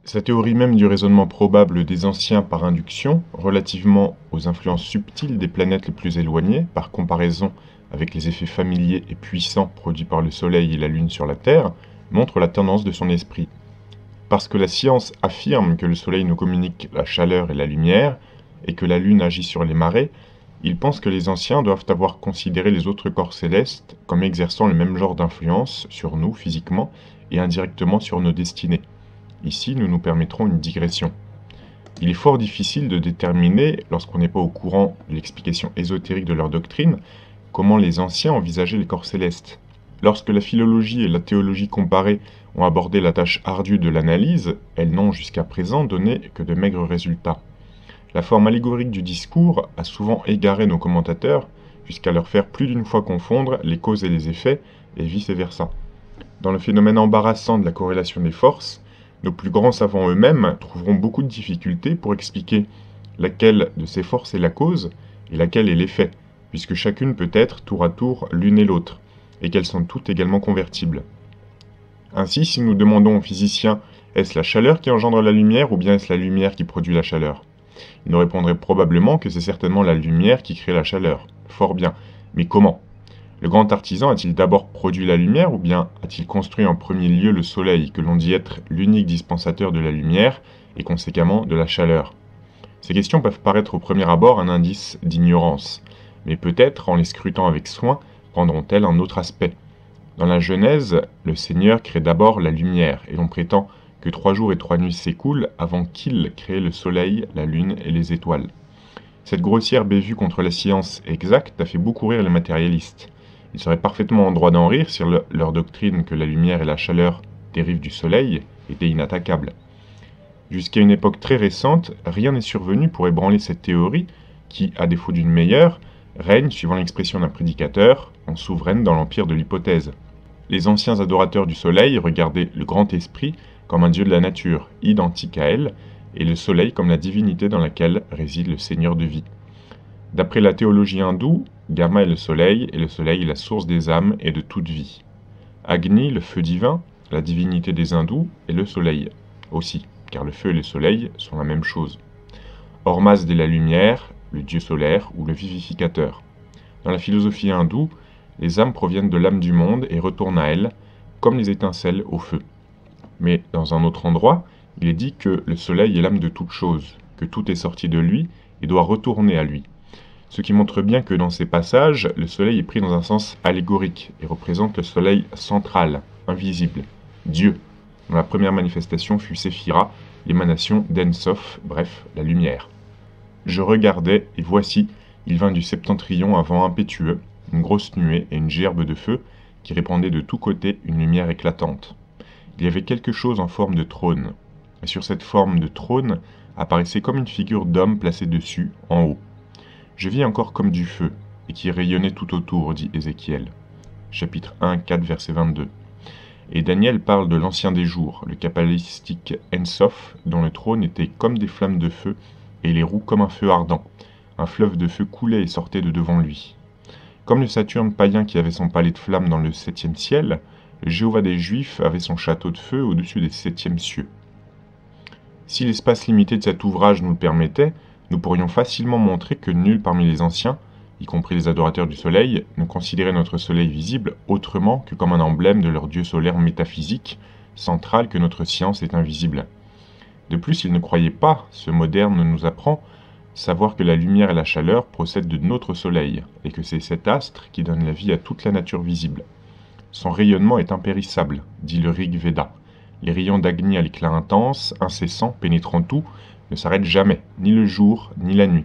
Sa théorie même du raisonnement probable des anciens par induction, relativement aux influences subtiles des planètes les plus éloignées, par comparaison avec les effets familiers et puissants produits par le Soleil et la Lune sur la Terre, montre la tendance de son esprit. Parce que la science affirme que le Soleil nous communique la chaleur et la lumière, et que la Lune agit sur les marées, il pense que les anciens doivent avoir considéré les autres corps célestes comme exerçant le même genre d'influence sur nous physiquement et indirectement sur nos destinées. Ici, nous nous permettrons une digression. Il est fort difficile de déterminer, lorsqu'on n'est pas au courant de l'explication ésotérique de leur doctrine, comment les anciens envisageaient les corps célestes. Lorsque la philologie et la théologie comparée ont abordé la tâche ardue de l'analyse, elles n'ont jusqu'à présent donné que de maigres résultats. La forme allégorique du discours a souvent égaré nos commentateurs, jusqu'à leur faire plus d'une fois confondre les causes et les effets, et vice-versa. Dans le phénomène embarrassant de la corrélation des forces, nos plus grands savants eux-mêmes trouveront beaucoup de difficultés pour expliquer laquelle de ces forces est la cause et laquelle est l'effet, puisque chacune peut être tour à tour l'une et l'autre, et qu'elles sont toutes également convertibles. Ainsi, si nous demandons aux physiciens « est-ce la chaleur qui engendre la lumière ou bien est-ce la lumière qui produit la chaleur ?» Ils nous répondraient probablement que c'est certainement la lumière qui crée la chaleur. Fort bien, mais comment ? Le grand artisan a-t-il d'abord produit la lumière ou bien a-t-il construit en premier lieu le soleil, que l'on dit être l'unique dispensateur de la lumière et conséquemment de la chaleur? Ces questions peuvent paraître au premier abord un indice d'ignorance, mais peut-être, en les scrutant avec soin, prendront-elles un autre aspect. Dans la Genèse, le Seigneur crée d'abord la lumière, et l'on prétend que 3 jours et 3 nuits s'écoulent avant qu'il crée le soleil, la lune et les étoiles. Cette grossière bévue contre la science exacte a fait beaucoup rire les matérialistes. Ils seraient parfaitement en droit d'en rire si leur doctrine que la lumière et la chaleur dérivent du soleil était inattaquable. Jusqu'à une époque très récente, rien n'est survenu pour ébranler cette théorie qui, à défaut d'une meilleure, règne, suivant l'expression d'un prédicateur, en souveraine dans l'empire de l'hypothèse. Les anciens adorateurs du soleil regardaient le grand esprit comme un dieu de la nature, identique à elle, et le soleil comme la divinité dans laquelle réside le seigneur de vie. D'après la théologie hindoue, Brahma est le soleil est la source des âmes et de toute vie. Agni, le feu divin, la divinité des hindous, est le soleil, aussi, car le feu et le soleil sont la même chose. Ormazd est la lumière, le dieu solaire ou le vivificateur. Dans la philosophie hindoue, les âmes proviennent de l'âme du monde et retournent à elle, comme les étincelles au feu. Mais dans un autre endroit, il est dit que le soleil est l'âme de toute chose, que tout est sorti de lui et doit retourner à lui. Ce qui montre bien que dans ces passages, le soleil est pris dans un sens allégorique et représente le soleil central, invisible, Dieu, dont la première manifestation fut Séphira, l'émanation d'Ensof, bref, la lumière. Je regardais, et voici, il vint du septentrion un vent impétueux, une grosse nuée et une gerbe de feu, qui répandait de tous côtés une lumière éclatante. Il y avait quelque chose en forme de trône, et sur cette forme de trône apparaissait comme une figure d'homme placée dessus, en haut. Je vis encore comme du feu, et qui rayonnait tout autour, dit Ézéchiel. Chapitre 1, 4, verset 22. Et Daniel parle de l'ancien des jours, le kabbalistique Ensof, dont le trône était comme des flammes de feu, et les roues comme un feu ardent. Un fleuve de feu coulait et sortait de devant lui. Comme le Saturne païen qui avait son palais de flammes dans le 7e ciel, le Jéhovah des Juifs avait son château de feu au-dessus des 7e cieux. Si l'espace limité de cet ouvrage nous le permettait, nous pourrions facilement montrer que nul parmi les anciens, y compris les adorateurs du soleil, ne considérait notre soleil visible autrement que comme un emblème de leur dieu solaire métaphysique, central que notre science est invisible. De plus, ils ne croyaient pas, ce moderne nous apprend, savoir que la lumière et la chaleur procèdent de notre soleil, et que c'est cet astre qui donne la vie à toute la nature visible. Son rayonnement est impérissable, dit le Rig Veda. Les rayons d'Agni à l'éclat intense, incessant, pénétrant tout, ne s'arrêtent jamais, ni le jour, ni la nuit.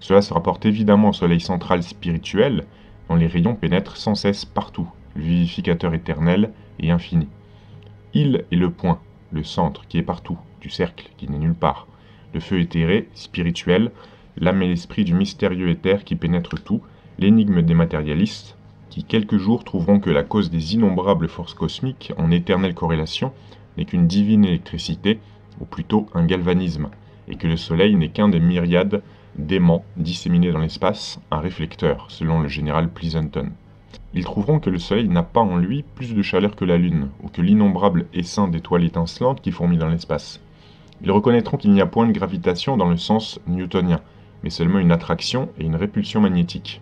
Cela se rapporte évidemment au soleil central spirituel, dont les rayons pénètrent sans cesse partout, le vivificateur éternel et infini. Il est le point, le centre, qui est partout, du cercle, qui n'est nulle part. Le feu éthéré, spirituel, l'âme et l'esprit du mystérieux éther qui pénètre tout, l'énigme des matérialistes, qui quelques jours trouveront que la cause des innombrables forces cosmiques en éternelle corrélation n'est qu'une divine électricité, ou plutôt un galvanisme, et que le Soleil n'est qu'un des myriades d'aimants disséminés dans l'espace, un réflecteur, selon le général Pleasanton. Ils trouveront que le Soleil n'a pas en lui plus de chaleur que la Lune, ou que l'innombrable essaim d'étoiles étincelantes qui fourmillent dans l'espace. Ils reconnaîtront qu'il n'y a point de gravitation dans le sens newtonien, mais seulement une attraction et une répulsion magnétique,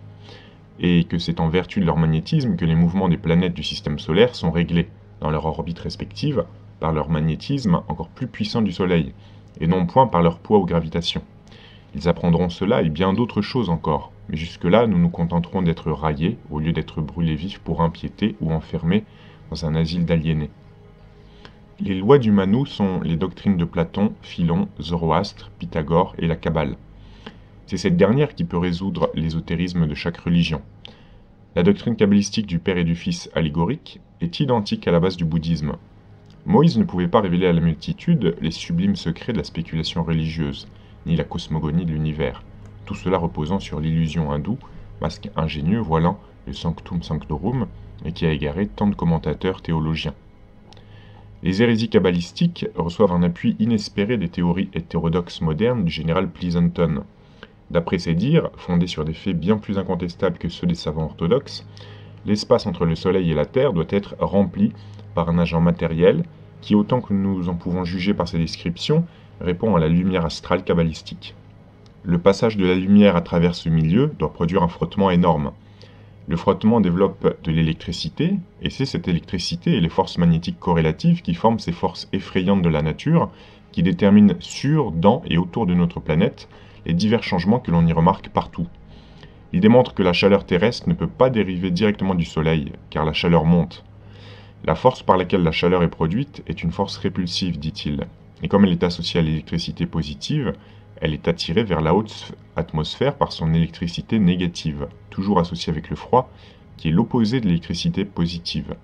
et que c'est en vertu de leur magnétisme que les mouvements des planètes du système solaire sont réglés, dans leur orbite respective, par leur magnétisme encore plus puissant du Soleil, et non point par leur poids ou gravitation. Ils apprendront cela et bien d'autres choses encore, mais jusque-là nous nous contenterons d'être raillés au lieu d'être brûlés vifs pour impiété ou enfermés dans un asile d'aliénés. Les lois du Manu sont les doctrines de Platon, Philon, Zoroastre, Pythagore et la Kabbale. C'est cette dernière qui peut résoudre l'ésotérisme de chaque religion. La doctrine kabbalistique du Père et du Fils allégorique est identique à la base du bouddhisme. Moïse ne pouvait pas révéler à la multitude les sublimes secrets de la spéculation religieuse, ni la cosmogonie de l'univers, tout cela reposant sur l'illusion hindoue, masque ingénieux voilant le Sanctum Sanctorum et qui a égaré tant de commentateurs théologiens. Les hérésies kabbalistiques reçoivent un appui inespéré des théories hétérodoxes modernes du général Pleasonton. D'après ses dires, fondés sur des faits bien plus incontestables que ceux des savants orthodoxes, l'espace entre le Soleil et la Terre doit être rempli par un agent matériel qui, autant que nous en pouvons juger par ses descriptions, répond à la lumière astrale kabbalistique. Le passage de la lumière à travers ce milieu doit produire un frottement énorme. Le frottement développe de l'électricité, et c'est cette électricité et les forces magnétiques corrélatives qui forment ces forces effrayantes de la nature, qui déterminent sur, dans et autour de notre planète les divers changements que l'on y remarque partout. Il démontre que la chaleur terrestre ne peut pas dériver directement du Soleil, car la chaleur monte. La force par laquelle la chaleur est produite est une force répulsive, dit-il, et comme elle est associée à l'électricité positive, elle est attirée vers la haute atmosphère par son électricité négative, toujours associée avec le froid, qui est l'opposé de l'électricité positive.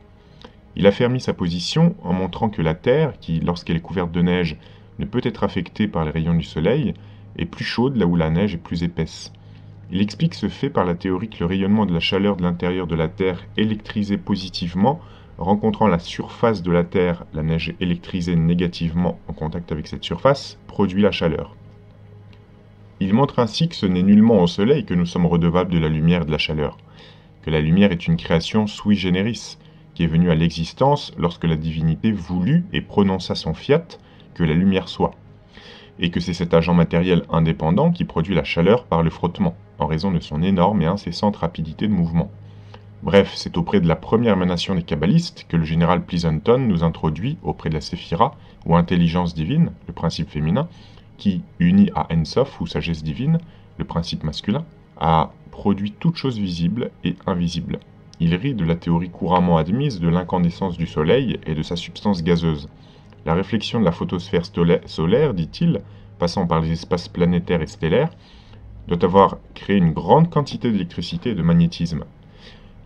Il affermit sa position en montrant que la Terre, qui, lorsqu'elle est couverte de neige, ne peut être affectée par les rayons du Soleil, est plus chaude là où la neige est plus épaisse. Il explique ce fait par la théorie que le rayonnement de la chaleur de l'intérieur de la Terre électrisée positivement, rencontrant la surface de la Terre, la neige électrisée négativement en contact avec cette surface, produit la chaleur. Il montre ainsi que ce n'est nullement au Soleil que nous sommes redevables de la lumière et de la chaleur, que la lumière est une création sui generis, qui est venue à l'existence lorsque la divinité voulut et prononça son fiat que la lumière soit, et que c'est cet agent matériel indépendant qui produit la chaleur par le frottement, en raison de son énorme et incessante rapidité de mouvement. Bref, c'est auprès de la première émanation des kabbalistes que le général Pleasonton nous introduit auprès de la séphira, ou intelligence divine, le principe féminin, qui, uni à Ensof, ou sagesse divine, le principe masculin, a produit toute chose visible et invisible. Il rit de la théorie couramment admise de l'incandescence du Soleil et de sa substance gazeuse. La réflexion de la photosphère solaire, dit-il, passant par les espaces planétaires et stellaires, doit avoir créé une grande quantité d'électricité et de magnétisme.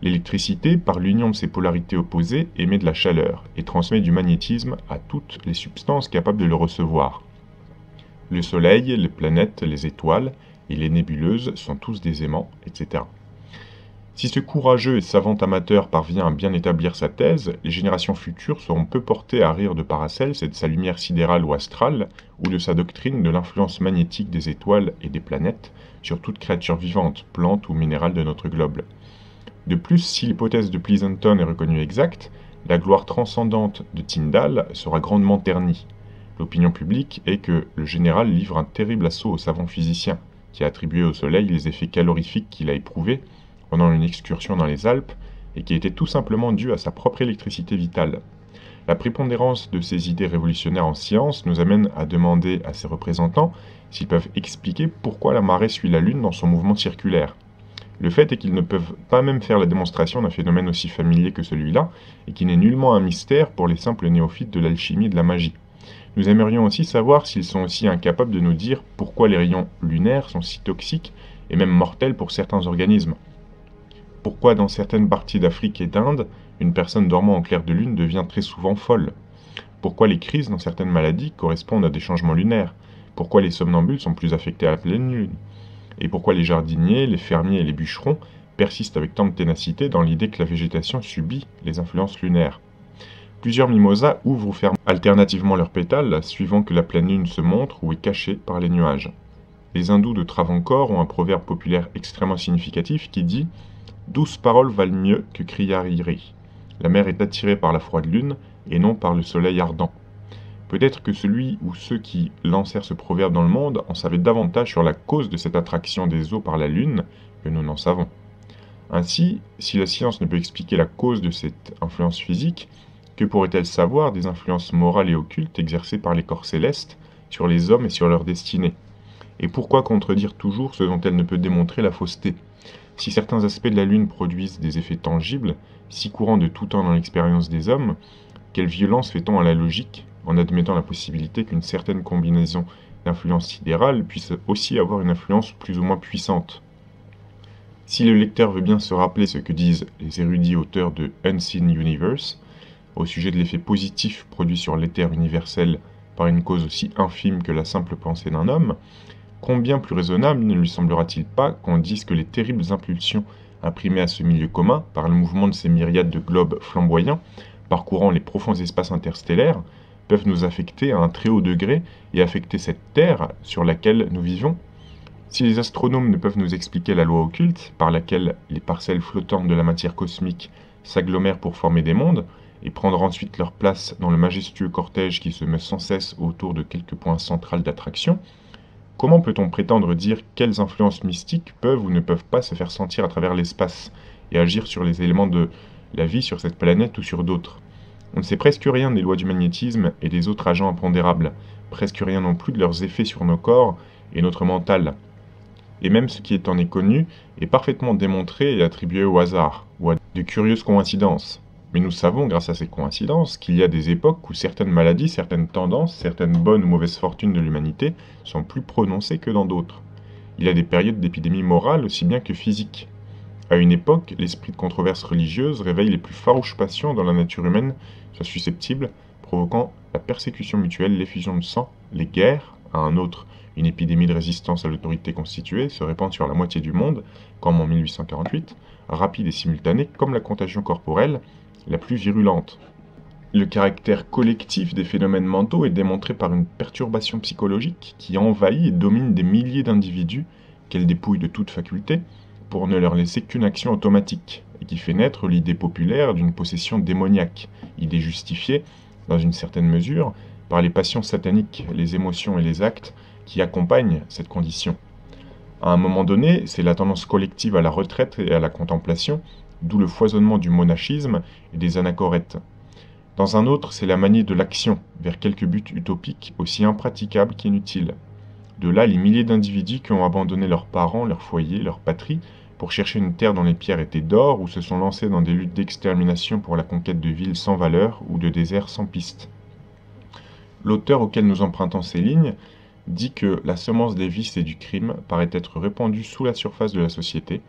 L'électricité, par l'union de ses polarités opposées, émet de la chaleur et transmet du magnétisme à toutes les substances capables de le recevoir. Le Soleil, les planètes, les étoiles et les nébuleuses sont tous des aimants, etc. Si ce courageux et savant amateur parvient à bien établir sa thèse, les générations futures seront peu portées à rire de Paracelse et de sa lumière sidérale ou astrale, ou de sa doctrine de l'influence magnétique des étoiles et des planètes sur toute créature vivante, plante ou minérale de notre globe. De plus, si l'hypothèse de Pleasonton est reconnue exacte, la gloire transcendante de Tyndall sera grandement ternie. L'opinion publique est que le général livre un terrible assaut au savant physicien, qui a attribué au Soleil les effets calorifiques qu'il a éprouvés pendant une excursion dans les Alpes, et qui était tout simplement due à sa propre électricité vitale. La prépondérance de ces idées révolutionnaires en science nous amène à demander à ses représentants s'ils peuvent expliquer pourquoi la marée suit la Lune dans son mouvement circulaire. Le fait est qu'ils ne peuvent pas même faire la démonstration d'un phénomène aussi familier que celui-là, et qui n'est nullement un mystère pour les simples néophytes de l'alchimie et de la magie. Nous aimerions aussi savoir s'ils sont aussi incapables de nous dire pourquoi les rayons lunaires sont si toxiques et même mortels pour certains organismes. Pourquoi dans certaines parties d'Afrique et d'Inde, une personne dormant en clair de lune devient très souvent folle? Pourquoi les crises dans certaines maladies correspondent à des changements lunaires? Pourquoi les somnambules sont plus affectés à la pleine lune? Et pourquoi les jardiniers, les fermiers et les bûcherons persistent avec tant de ténacité dans l'idée que la végétation subit les influences lunaires? Plusieurs mimosas ouvrent ou ferment alternativement leurs pétales, suivant que la pleine lune se montre ou est cachée par les nuages. Les hindous de Travancore ont un proverbe populaire extrêmement significatif qui dit « Douze paroles valent mieux que crier. La mer est attirée par la froide lune et non par le soleil ardent. » Peut-être que celui ou ceux qui lancèrent ce proverbe dans le monde en savaient davantage sur la cause de cette attraction des eaux par la Lune que nous n'en savons. Ainsi, si la science ne peut expliquer la cause de cette influence physique, que pourrait-elle savoir des influences morales et occultes exercées par les corps célestes sur les hommes et sur leur destinée? Et pourquoi contredire toujours ce dont elle ne peut démontrer la fausseté? Si certains aspects de la Lune produisent des effets tangibles, si courants de tout temps dans l'expérience des hommes, quelle violence fait-on à la logique en admettant la possibilité qu'une certaine combinaison d'influences sidérales puisse aussi avoir une influence plus ou moins puissante? Si le lecteur veut bien se rappeler ce que disent les érudits auteurs de Unseen Universe au sujet de l'effet positif produit sur l'éther universel par une cause aussi infime que la simple pensée d'un homme, combien plus raisonnable ne lui semblera-t-il pas qu'on dise que les terribles impulsions imprimées à ce milieu commun par le mouvement de ces myriades de globes flamboyants parcourant les profonds espaces interstellaires peuvent nous affecter à un très haut degré et affecter cette Terre sur laquelle nous vivons? Si les astronomes ne peuvent nous expliquer la loi occulte par laquelle les parcelles flottantes de la matière cosmique s'agglomèrent pour former des mondes et prendre ensuite leur place dans le majestueux cortège qui se met sans cesse autour de quelques points central d'attraction, comment peut-on prétendre dire quelles influences mystiques peuvent ou ne peuvent pas se faire sentir à travers l'espace et agir sur les éléments de la vie sur cette planète ou sur d'autres? On ne sait presque rien des lois du magnétisme et des autres agents impondérables, presque rien non plus de leurs effets sur nos corps et notre mental. Et même ce qui en est connu est parfaitement démontré et attribué au hasard, ou à de curieuses coïncidences. Mais nous savons, grâce à ces coïncidences, qu'il y a des époques où certaines maladies, certaines tendances, certaines bonnes ou mauvaises fortunes de l'humanité sont plus prononcées que dans d'autres. Il y a des périodes d'épidémie morale aussi bien que physique. À une époque, l'esprit de controverse religieuse réveille les plus farouches passions dans la nature humaine, soit susceptible, provoquant la persécution mutuelle, l'effusion de sang, les guerres. À un autre, une épidémie de résistance à l'autorité constituée se répand sur la moitié du monde, comme en 1848, rapide et simultanée comme la contagion corporelle, la plus virulente. Le caractère collectif des phénomènes mentaux est démontré par une perturbation psychologique qui envahit et domine des milliers d'individus qu'elle dépouille de toute faculté pour ne leur laisser qu'une action automatique et qui fait naître l'idée populaire d'une possession démoniaque, idée justifiée, dans une certaine mesure, par les passions sataniques, les émotions et les actes qui accompagnent cette condition. À un moment donné, c'est la tendance collective à la retraite et à la contemplation, d'où le foisonnement du monachisme et des anachorètes. Dans un autre, c'est la manie de l'action, vers quelque but utopique aussi impraticable qu'inutile. De là, les milliers d'individus qui ont abandonné leurs parents, leur foyer, leur patrie, pour chercher une terre dont les pierres étaient d'or, ou se sont lancés dans des luttes d'extermination pour la conquête de villes sans valeur ou de déserts sans piste. L'auteur auquel nous empruntons ces lignes dit que la semence des vices et du crime paraît être répandue sous la surface de la société,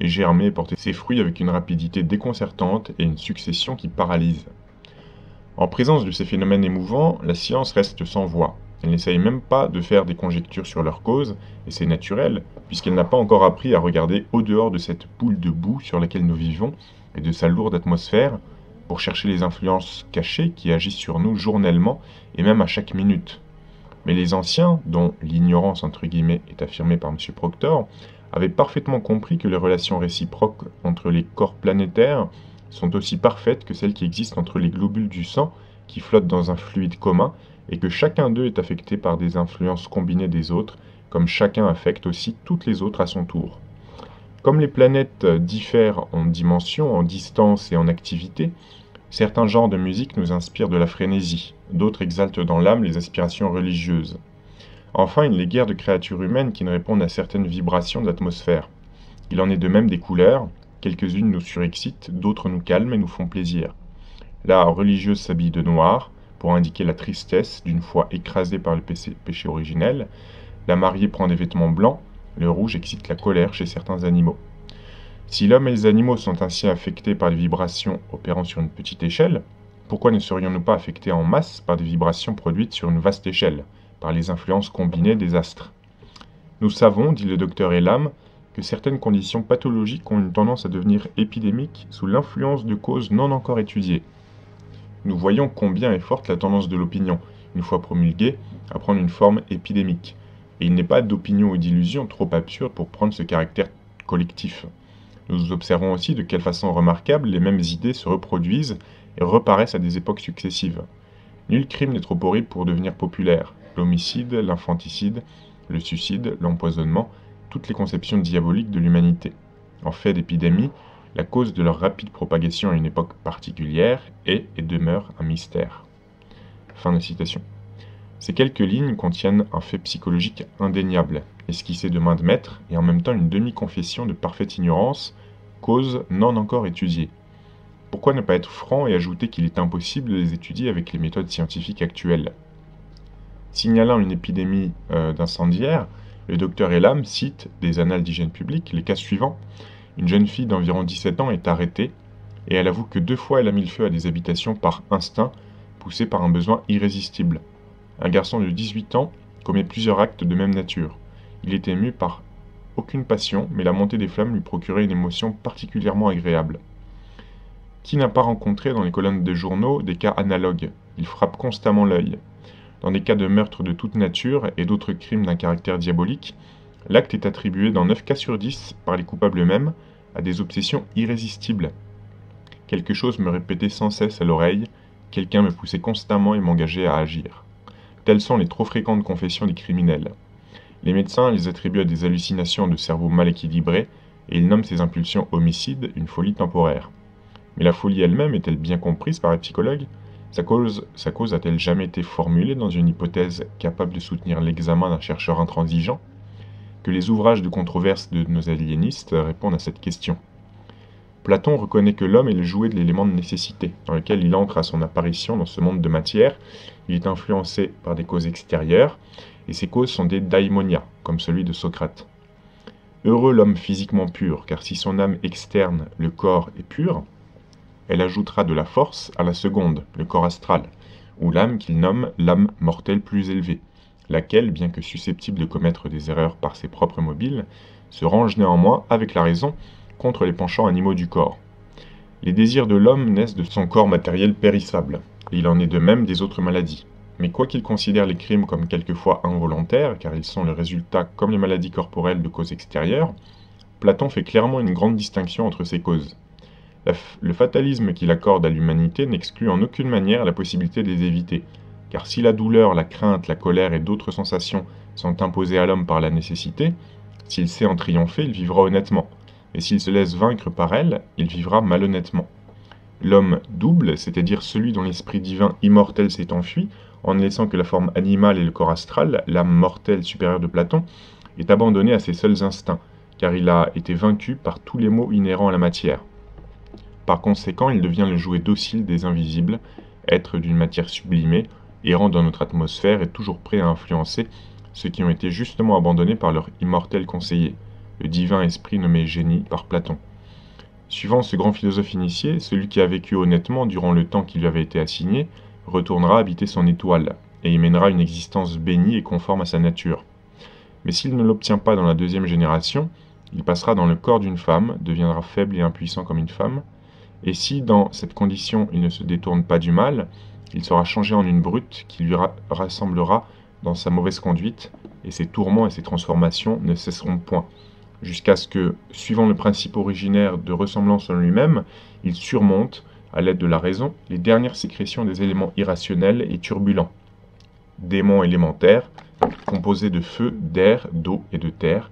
et germer et porter ses fruits avec une rapidité déconcertante et une succession qui paralyse. En présence de ces phénomènes émouvants, la science reste sans voix. Elle n'essaye même pas de faire des conjectures sur leur cause, et c'est naturel, puisqu'elle n'a pas encore appris à regarder au-dehors de cette boule de boue sur laquelle nous vivons, et de sa lourde atmosphère, pour chercher les influences cachées qui agissent sur nous journellement, et même à chaque minute. Mais les anciens, dont l'ignorance entre guillemets est affirmée par M. Proctor, avaient parfaitement compris que les relations réciproques entre les corps planétaires sont aussi parfaites que celles qui existent entre les globules du sang qui flottent dans un fluide commun et que chacun d'eux est affecté par des influences combinées des autres, comme chacun affecte aussi toutes les autres à son tour. Comme les planètes diffèrent en dimension, en distance et en activité, certains genres de musique nous inspirent de la frénésie, d'autres exaltent dans l'âme les aspirations religieuses. Enfin, il n'est guère de créatures humaines qui ne répondent à certaines vibrations de l'atmosphère. Il en est de même des couleurs, quelques-unes nous surexcitent, d'autres nous calment et nous font plaisir. La religieuse s'habille de noir, pour indiquer la tristesse d'une foi écrasée par le péché originel. La mariée prend des vêtements blancs, le rouge excite la colère chez certains animaux. Si l'homme et les animaux sont ainsi affectés par des vibrations opérant sur une petite échelle, pourquoi ne serions-nous pas affectés en masse par des vibrations produites sur une vaste échelle, par les influences combinées des astres? Nous savons, dit le docteur Elam, que certaines conditions pathologiques ont une tendance à devenir épidémiques sous l'influence de causes non encore étudiées. Nous voyons combien est forte la tendance de l'opinion, une fois promulguée, à prendre une forme épidémique. Et il n'est pas d'opinion ou d'illusion trop absurde pour prendre ce caractère collectif. Nous observons aussi de quelle façon remarquable les mêmes idées se reproduisent et reparaissent à des époques successives. Nul crime n'est trop horrible pour devenir populaire. L'homicide, l'infanticide, le suicide, l'empoisonnement, toutes les conceptions diaboliques de l'humanité. En fait d'épidémie, la cause de leur rapide propagation à une époque particulière est et demeure un mystère. Fin de citation. Ces quelques lignes contiennent un fait psychologique indéniable, esquissé de main de maître, et en même temps une demi-confession de parfaite ignorance, cause non encore étudiée. Pourquoi ne pas être franc et ajouter qu'il est impossible de les étudier avec les méthodes scientifiques actuelles? Signalant une épidémie d'incendiaires, le docteur Elam cite des annales d'hygiène publique les cas suivants. Une jeune fille d'environ 17 ans est arrêtée, et elle avoue que 2 fois elle a mis le feu à des habitations par instinct, poussée par un besoin irrésistible. Un garçon de 18 ans commet plusieurs actes de même nature. Il est ému par aucune passion, mais la montée des flammes lui procurait une émotion particulièrement agréable. Qui n'a pas rencontré dans les colonnes des journaux des cas analogues? Ils frappent constamment l'œil. Dans des cas de meurtre de toute nature et d'autres crimes d'un caractère diabolique, l'acte est attribué dans 9 cas sur 10 par les coupables eux-mêmes à des obsessions irrésistibles. Quelque chose me répétait sans cesse à l'oreille, quelqu'un me poussait constamment et m'engageait à agir. Telles sont les trop fréquentes confessions des criminels. Les médecins les attribuent à des hallucinations de cerveau mal équilibré et ils nomment ces impulsions homicides une folie temporaire. Mais la folie elle-même est-elle bien comprise par les psychologues? Sa cause a-t-elle jamais été formulée dans une hypothèse capable de soutenir l'examen d'un chercheur intransigeant? Que les ouvrages de controverse de nos aliénistes répondent à cette question. Platon reconnaît que l'homme est le jouet de l'élément de nécessité, dans lequel il entre à son apparition dans ce monde de matière. Il est influencé par des causes extérieures, et ces causes sont des daimonia, comme celui de Socrate. Heureux l'homme physiquement pur, car si son âme externe, le corps, est pure, elle ajoutera de la force à la seconde, le corps astral, ou l'âme qu'il nomme l'âme mortelle plus élevée, laquelle, bien que susceptible de commettre des erreurs par ses propres mobiles, se range néanmoins, avec la raison, contre les penchants animaux du corps. Les désirs de l'homme naissent de son corps matériel périssable, et il en est de même des autres maladies. Mais quoiqu'il considère les crimes comme quelquefois involontaires, car ils sont le résultat, comme les maladies corporelles, de causes extérieures, Platon fait clairement une grande distinction entre ces causes. Le fatalisme qu'il accorde à l'humanité n'exclut en aucune manière la possibilité de les éviter, car si la douleur, la crainte, la colère et d'autres sensations sont imposées à l'homme par la nécessité, s'il sait en triompher, il vivra honnêtement, et s'il se laisse vaincre par elle, il vivra malhonnêtement. L'homme double, c'est-à-dire celui dont l'esprit divin immortel s'est enfui, en ne laissant que la forme animale et le corps astral, l'âme mortelle supérieure de Platon, est abandonné à ses seuls instincts, car il a été vaincu par tous les maux inhérents à la matière. Par conséquent, il devient le jouet docile des invisibles, être d'une matière sublimée, errant dans notre atmosphère et toujours prêt à influencer ceux qui ont été justement abandonnés par leur immortel conseiller, le divin esprit nommé génie par Platon. Suivant ce grand philosophe initié, celui qui a vécu honnêtement durant le temps qui lui avait été assigné, retournera habiter son étoile, et y mènera une existence bénie et conforme à sa nature. Mais s'il ne l'obtient pas dans la deuxième génération, il passera dans le corps d'une femme, deviendra faible et impuissant comme une femme, et si dans cette condition il ne se détourne pas du mal, il sera changé en une brute qui lui rassemblera dans sa mauvaise conduite, et ses tourments et ses transformations ne cesseront point, jusqu'à ce que, suivant le principe originaire de ressemblance en lui-même, il surmonte, à l'aide de la raison, les dernières sécrétions des éléments irrationnels et turbulents. Démons élémentaires, composés de feu, d'air, d'eau et de terre,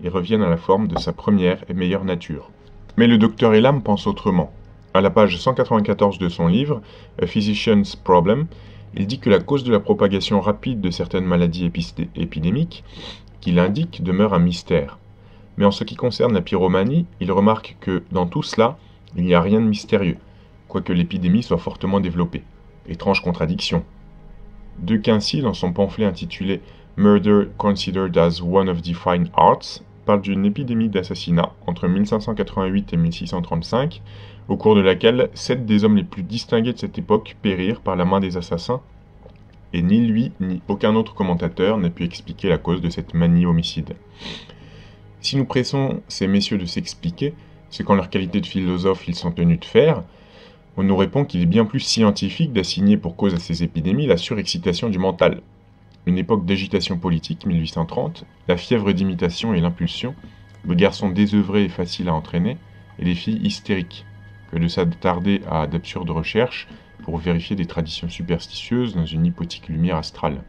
et reviennent à la forme de sa première et meilleure nature. Mais le docteur Elam pense autrement. À la page 194 de son livre, A Physician's Problem, il dit que la cause de la propagation rapide de certaines maladies épidémiques, qu'il indique, demeure un mystère. Mais en ce qui concerne la pyromanie, il remarque que, dans tout cela, il n'y a rien de mystérieux, quoique l'épidémie soit fortement développée. Étrange contradiction. De Quincy, dans son pamphlet intitulé Murder Considered as One of the Fine Arts, parle d'une épidémie d'assassinat entre 1588 et 1635, au cours de laquelle 7 des hommes les plus distingués de cette époque périrent par la main des assassins, et ni lui ni aucun autre commentateur n'a pu expliquer la cause de cette manie homicide. Si nous pressons ces messieurs de s'expliquer ce qu'en leur qualité de philosophes ils sont tenus de faire, on nous répond qu'il est bien plus scientifique d'assigner pour cause à ces épidémies la surexcitation du mental. Une époque d'agitation politique, 1830, la fièvre d'imitation et l'impulsion, le garçon désœuvré et facile à entraîner, et les filles hystériques, que de s'attarder à d'absurdes recherches pour vérifier des traditions superstitieuses dans une hypothétique lumière astrale.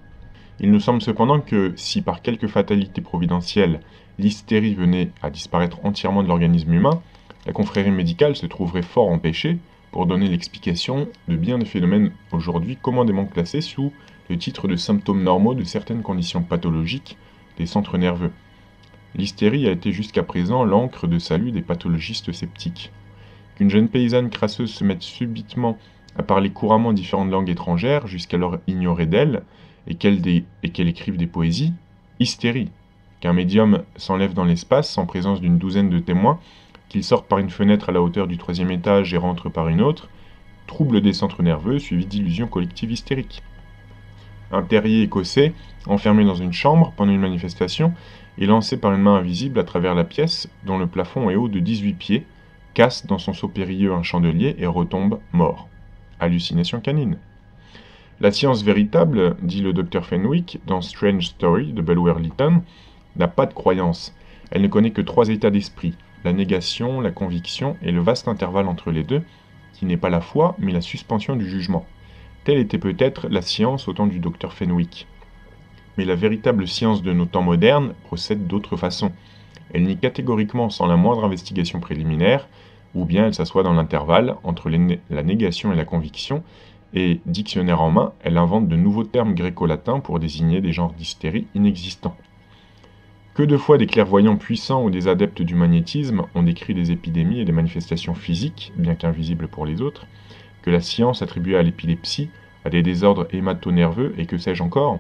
Il nous semble cependant que si par quelque fatalité providentielle, l'hystérie venait à disparaître entièrement de l'organisme humain, la confrérie médicale se trouverait fort empêchée pour donner l'explication de bien des phénomènes aujourd'hui commodément classés sous le titre de symptômes normaux de certaines conditions pathologiques des centres nerveux. L'hystérie a été jusqu'à présent l'encre de salut des pathologistes sceptiques. Qu'une jeune paysanne crasseuse se mette subitement à parler couramment différentes langues étrangères, jusqu'alors ignorées d'elle, et qu'elle écrive des poésies, hystérie. Qu'un médium s'enlève dans l'espace sans présence d'une douzaine de témoins, qu'il sorte par une fenêtre à la hauteur du 3e étage et rentre par une autre, trouble des centres nerveux suivi d'illusions collectives hystériques. Un terrier écossais, enfermé dans une chambre pendant une manifestation, est lancé par une main invisible à travers la pièce, dont le plafond est haut de 18 pieds, casse dans son saut périlleux un chandelier et retombe mort. Hallucination canine. La science véritable, dit le Dr Fenwick dans Strange Story de Bulwer-Lytton, n'a pas de croyance. Elle ne connaît que 3 états d'esprit, la négation, la conviction et le vaste intervalle entre les deux, qui n'est pas la foi, mais la suspension du jugement. Telle était peut-être la science au temps du Dr Fenwick. Mais la véritable science de nos temps modernes procède d'autre façon. Elle nie catégoriquement sans la moindre investigation préliminaire, ou bien elle s'assoit dans l'intervalle entre la négation et la conviction, et, dictionnaire en main, elle invente de nouveaux termes gréco-latins pour désigner des genres d'hystérie inexistants. Que de fois des clairvoyants puissants ou des adeptes du magnétisme ont décrit des épidémies et des manifestations physiques, bien qu'invisibles pour les autres, que la science attribuait à l'épilepsie, à des désordres hémato-nerveux et que sais-je encore,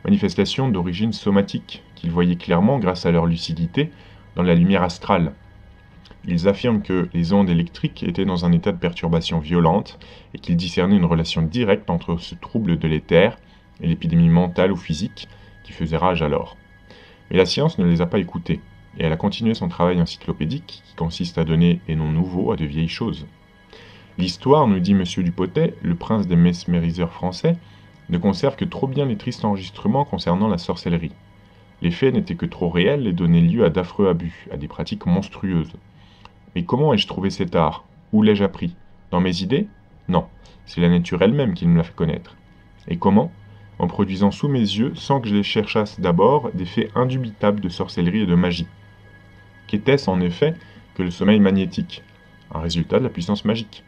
manifestations d'origine somatique, qu'ils voyaient clairement grâce à leur lucidité dans la lumière astrale. Ils affirment que les ondes électriques étaient dans un état de perturbation violente et qu'ils discernaient une relation directe entre ce trouble de l'éther et l'épidémie mentale ou physique qui faisait rage alors. Mais la science ne les a pas écoutés, et elle a continué son travail encyclopédique qui consiste à donner des noms nouveaux à de vieilles choses. L'histoire, nous dit M. Dupotet, le prince des mesmériseurs français, ne conserve que trop bien les tristes enregistrements concernant la sorcellerie. Les faits n'étaient que trop réels et donnaient lieu à d'affreux abus, à des pratiques monstrueuses. Mais comment ai-je trouvé cet art? Où l'ai-je appris? Dans mes idées? Non, c'est la nature elle-même qui me l'a fait connaître. Et comment? En produisant sous mes yeux, sans que je les cherchasse d'abord, des faits indubitables de sorcellerie et de magie. Qu'était-ce en effet que le sommeil magnétique? Un résultat de la puissance magique.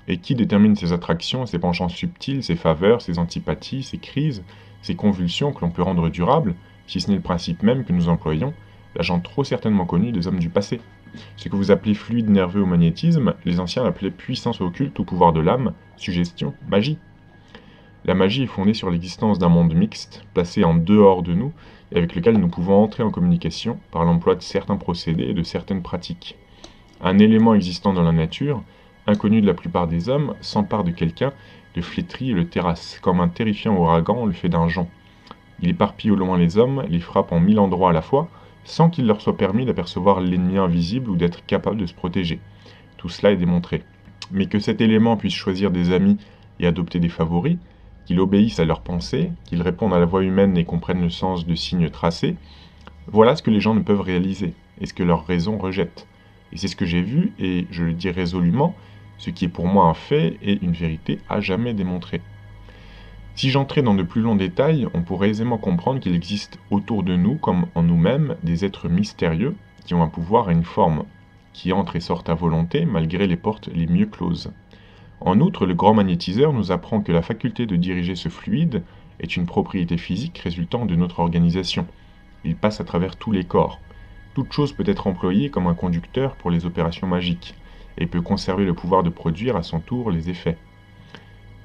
Et qui détermine ces attractions, ces penchants subtils, ces faveurs, ces antipathies, ces crises, ces convulsions que l'on peut rendre durables, si ce n'est le principe même que nous employons, l'agent trop certainement connu des hommes du passé? Ce que vous appelez fluide nerveux ou magnétisme, les anciens l'appelaient puissance occulte ou pouvoir de l'âme, suggestion, magie. La magie est fondée sur l'existence d'un monde mixte, placé en dehors de nous, et avec lequel nous pouvons entrer en communication par l'emploi de certains procédés et de certaines pratiques. Un élément existant dans la nature, inconnu de la plupart des hommes, s'empare de quelqu'un, le flétrit et le terrasse, comme un terrifiant ouragan le fait d'un jonc. Il éparpille au loin les hommes, les frappe en 1000 endroits à la fois, sans qu'il leur soit permis d'apercevoir l'ennemi invisible ou d'être capable de se protéger. Tout cela est démontré. Mais que cet élément puisse choisir des amis et adopter des favoris, qu'il obéisse à leurs pensées, qu'il réponde à la voix humaine et comprenne le sens de signes tracés, voilà ce que les gens ne peuvent réaliser, et ce que leur raison rejette. Et c'est ce que j'ai vu, et je le dis résolument, ce qui est pour moi un fait et une vérité à jamais démontrée. Si j'entrais dans de plus longs détails, on pourrait aisément comprendre qu'il existe autour de nous, comme en nous-mêmes, des êtres mystérieux qui ont un pouvoir et une forme, qui entrent et sortent à volonté malgré les portes les mieux closes. En outre, le grand magnétiseur nous apprend que la faculté de diriger ce fluide est une propriété physique résultant de notre organisation. Il passe à travers tous les corps. Toute chose peut être employée comme un conducteur pour les opérations magiques, et peut conserver le pouvoir de produire à son tour les effets.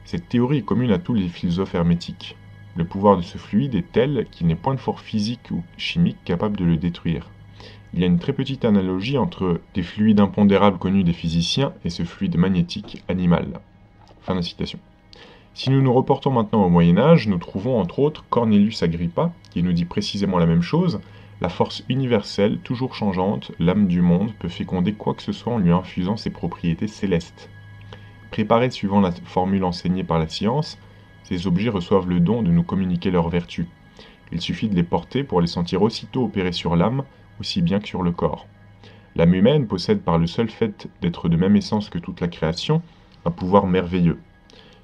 Cette théorie est commune à tous les philosophes hermétiques. Le pouvoir de ce fluide est tel qu'il n'est point de force physique ou chimique capable de le détruire. Il y a une très petite analogie entre des fluides impondérables connus des physiciens et ce fluide magnétique animal. Fin de citation. Si nous nous reportons maintenant au Moyen-Âge, nous trouvons entre autres Cornelius Agrippa, qui nous dit précisément la même chose. La force universelle, toujours changeante, l'âme du monde, peut féconder quoi que ce soit en lui infusant ses propriétés célestes. Préparés suivant la formule enseignée par la science, ces objets reçoivent le don de nous communiquer leurs vertus. Il suffit de les porter pour les sentir aussitôt opérer sur l'âme, aussi bien que sur le corps. L'âme humaine possède par le seul fait d'être de même essence que toute la création, un pouvoir merveilleux.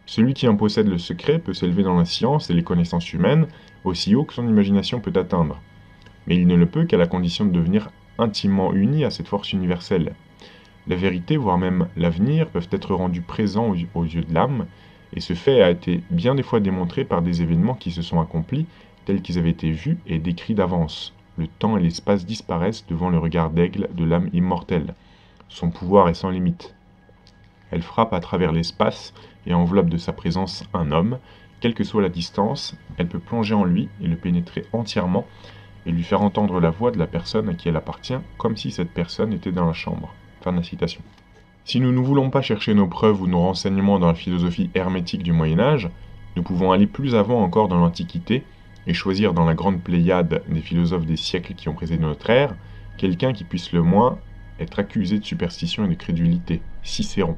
Celui qui en possède le secret peut s'élever dans la science et les connaissances humaines aussi haut que son imagination peut atteindre. Mais il ne le peut qu'à la condition de devenir intimement uni à cette force universelle. La vérité, voire même l'avenir, peuvent être rendus présents aux yeux de l'âme, et ce fait a été bien des fois démontré par des événements qui se sont accomplis tels qu'ils avaient été vus et décrits d'avance. Le temps et l'espace disparaissent devant le regard d'aigle de l'âme immortelle. Son pouvoir est sans limite. Elle frappe à travers l'espace et enveloppe de sa présence un homme. Quelle que soit la distance, elle peut plonger en lui et le pénétrer entièrement et lui faire entendre la voix de la personne à qui elle appartient, comme si cette personne était dans la chambre. Fin de la citation. Si nous ne voulons pas chercher nos preuves ou nos renseignements dans la philosophie hermétique du Moyen-Âge, nous pouvons aller plus avant encore dans l'Antiquité et choisir dans la grande pléiade des philosophes des siècles qui ont précédé notre ère, quelqu'un qui puisse le moins être accusé de superstition et de crédulité, Cicéron.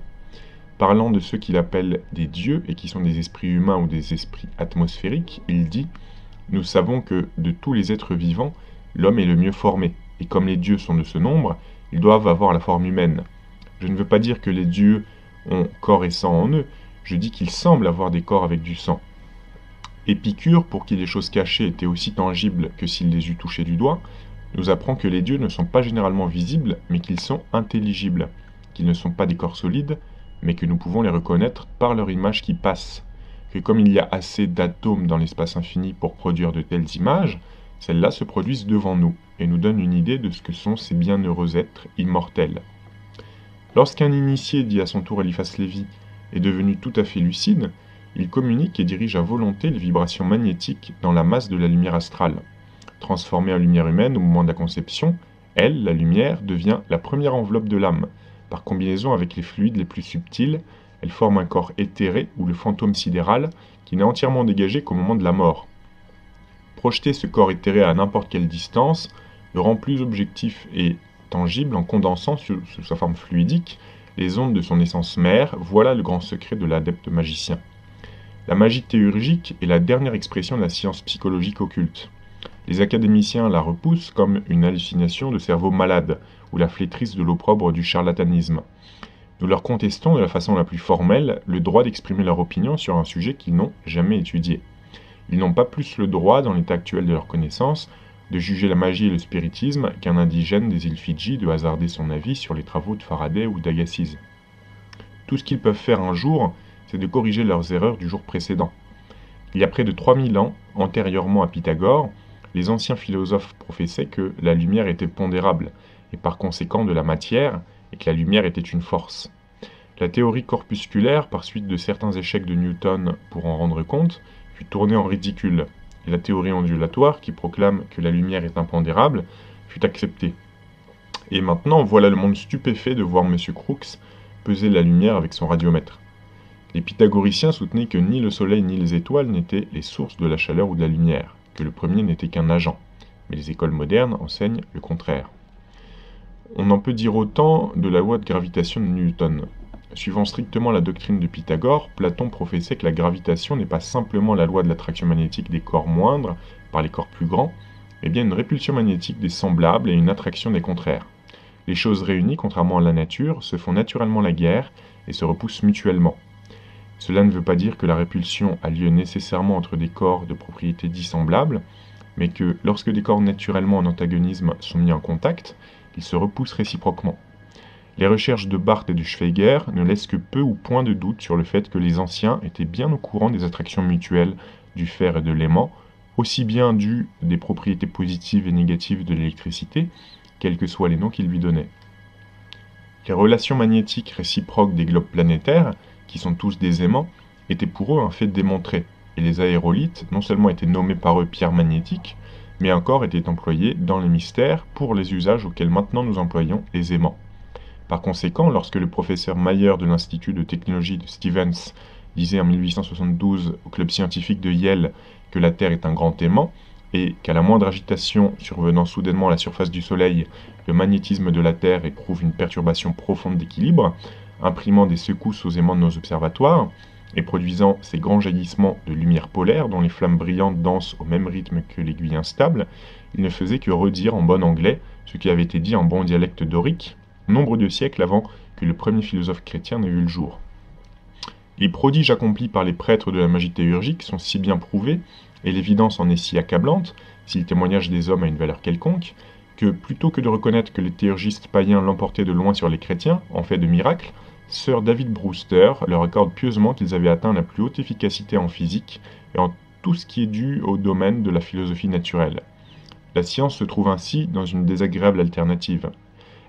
Parlant de ceux qu'il appelle des dieux et qui sont des esprits humains ou des esprits atmosphériques, il dit « Nous savons que, de tous les êtres vivants, l'homme est le mieux formé, et comme les dieux sont de ce nombre, ils doivent avoir la forme humaine. Je ne veux pas dire que les dieux ont corps et sang en eux, je dis qu'ils semblent avoir des corps avec du sang. » Épicure, pour qui les choses cachées étaient aussi tangibles que s'il les eût touchées du doigt, nous apprend que les dieux ne sont pas généralement visibles, mais qu'ils sont intelligibles, qu'ils ne sont pas des corps solides, mais que nous pouvons les reconnaître par leur image qui passe, que comme il y a assez d'atomes dans l'espace infini pour produire de telles images, celles-là se produisent devant nous, et nous donnent une idée de ce que sont ces bienheureux êtres immortels. Lorsqu'un initié, dit à son tour Eliphas Lévi, est devenu tout à fait lucide, il communique et dirige à volonté les vibrations magnétiques dans la masse de la lumière astrale. Transformée en lumière humaine au moment de la conception, elle, la lumière, devient la première enveloppe de l'âme. Par combinaison avec les fluides les plus subtils, elle forme un corps éthéré ou le fantôme sidéral qui n'est entièrement dégagé qu'au moment de la mort. Projeter ce corps éthéré à n'importe quelle distance le rend plus objectif et tangible en condensant sous sa forme fluidique les ondes de son essence mère. Voilà le grand secret de l'adepte magicien. La magie théurgique est la dernière expression de la science psychologique occulte. Les académiciens la repoussent comme une hallucination de cerveau malade ou la flétrisse de l'opprobre du charlatanisme. Nous leur contestons de la façon la plus formelle le droit d'exprimer leur opinion sur un sujet qu'ils n'ont jamais étudié. Ils n'ont pas plus le droit, dans l'état actuel de leur connaissance, de juger la magie et le spiritisme qu'un indigène des îles Fidji de hasarder son avis sur les travaux de Faraday ou d'Agassiz. Tout ce qu'ils peuvent faire un jour, c'est de corriger leurs erreurs du jour précédent. Il y a près de 3000 ans, antérieurement à Pythagore, les anciens philosophes professaient que la lumière était pondérable, et par conséquent de la matière, et que la lumière était une force. La théorie corpusculaire, par suite de certains échecs de Newton pour en rendre compte, fut tournée en ridicule, et la théorie ondulatoire, qui proclame que la lumière est impondérable, fut acceptée. Et maintenant, voilà le monde stupéfait de voir M. Crookes peser la lumière avec son radiomètre. Les pythagoriciens soutenaient que ni le soleil ni les étoiles n'étaient les sources de la chaleur ou de la lumière, que le premier n'était qu'un agent. Mais les écoles modernes enseignent le contraire. On en peut dire autant de la loi de gravitation de Newton. Suivant strictement la doctrine de Pythagore, Platon professait que la gravitation n'est pas simplement la loi de l'attraction magnétique des corps moindres par les corps plus grands, mais bien une répulsion magnétique des semblables et une attraction des contraires. Les choses réunies, contrairement à la nature, se font naturellement la guerre et se repoussent mutuellement. Cela ne veut pas dire que la répulsion a lieu nécessairement entre des corps de propriétés dissemblables, mais que lorsque des corps naturellement en antagonisme sont mis en contact, ils se repoussent réciproquement. Les recherches de Barth et de Schweigger ne laissent que peu ou point de doute sur le fait que les anciens étaient bien au courant des attractions mutuelles du fer et de l'aimant, aussi bien dues des propriétés positives et négatives de l'électricité, quels que soient les noms qu'ils lui donnaient. Les relations magnétiques réciproques des globes planétaires, qui sont tous des aimants, étaient pour eux un fait démontré, et les aérolites non seulement étaient nommés par eux pierres magnétiques, mais encore étaient employés dans les mystères pour les usages auxquels maintenant nous employons les aimants. Par conséquent, lorsque le professeur Mayer de l'Institut de technologie de Stevens disait en 1872 au club scientifique de Yale que la Terre est un grand aimant, et qu'à la moindre agitation survenant soudainement à la surface du Soleil, le magnétisme de la Terre éprouve une perturbation profonde d'équilibre, imprimant des secousses aux aimants de nos observatoires, et produisant ces grands jaillissements de lumière polaire dont les flammes brillantes dansent au même rythme que l'aiguille instable, il ne faisait que redire en bon anglais ce qui avait été dit en bon dialecte dorique, nombre de siècles avant que le premier philosophe chrétien n'ait vu le jour. Les prodiges accomplis par les prêtres de la magie théurgique sont si bien prouvés, et l'évidence en est si accablante, si le témoignage des hommes a une valeur quelconque, que plutôt que de reconnaître que les théurgistes païens l'emportaient de loin sur les chrétiens, en fait de miracles, Sir David Brewster leur accorde pieusement qu'ils avaient atteint la plus haute efficacité en physique et en tout ce qui est dû au domaine de la philosophie naturelle. La science se trouve ainsi dans une désagréable alternative.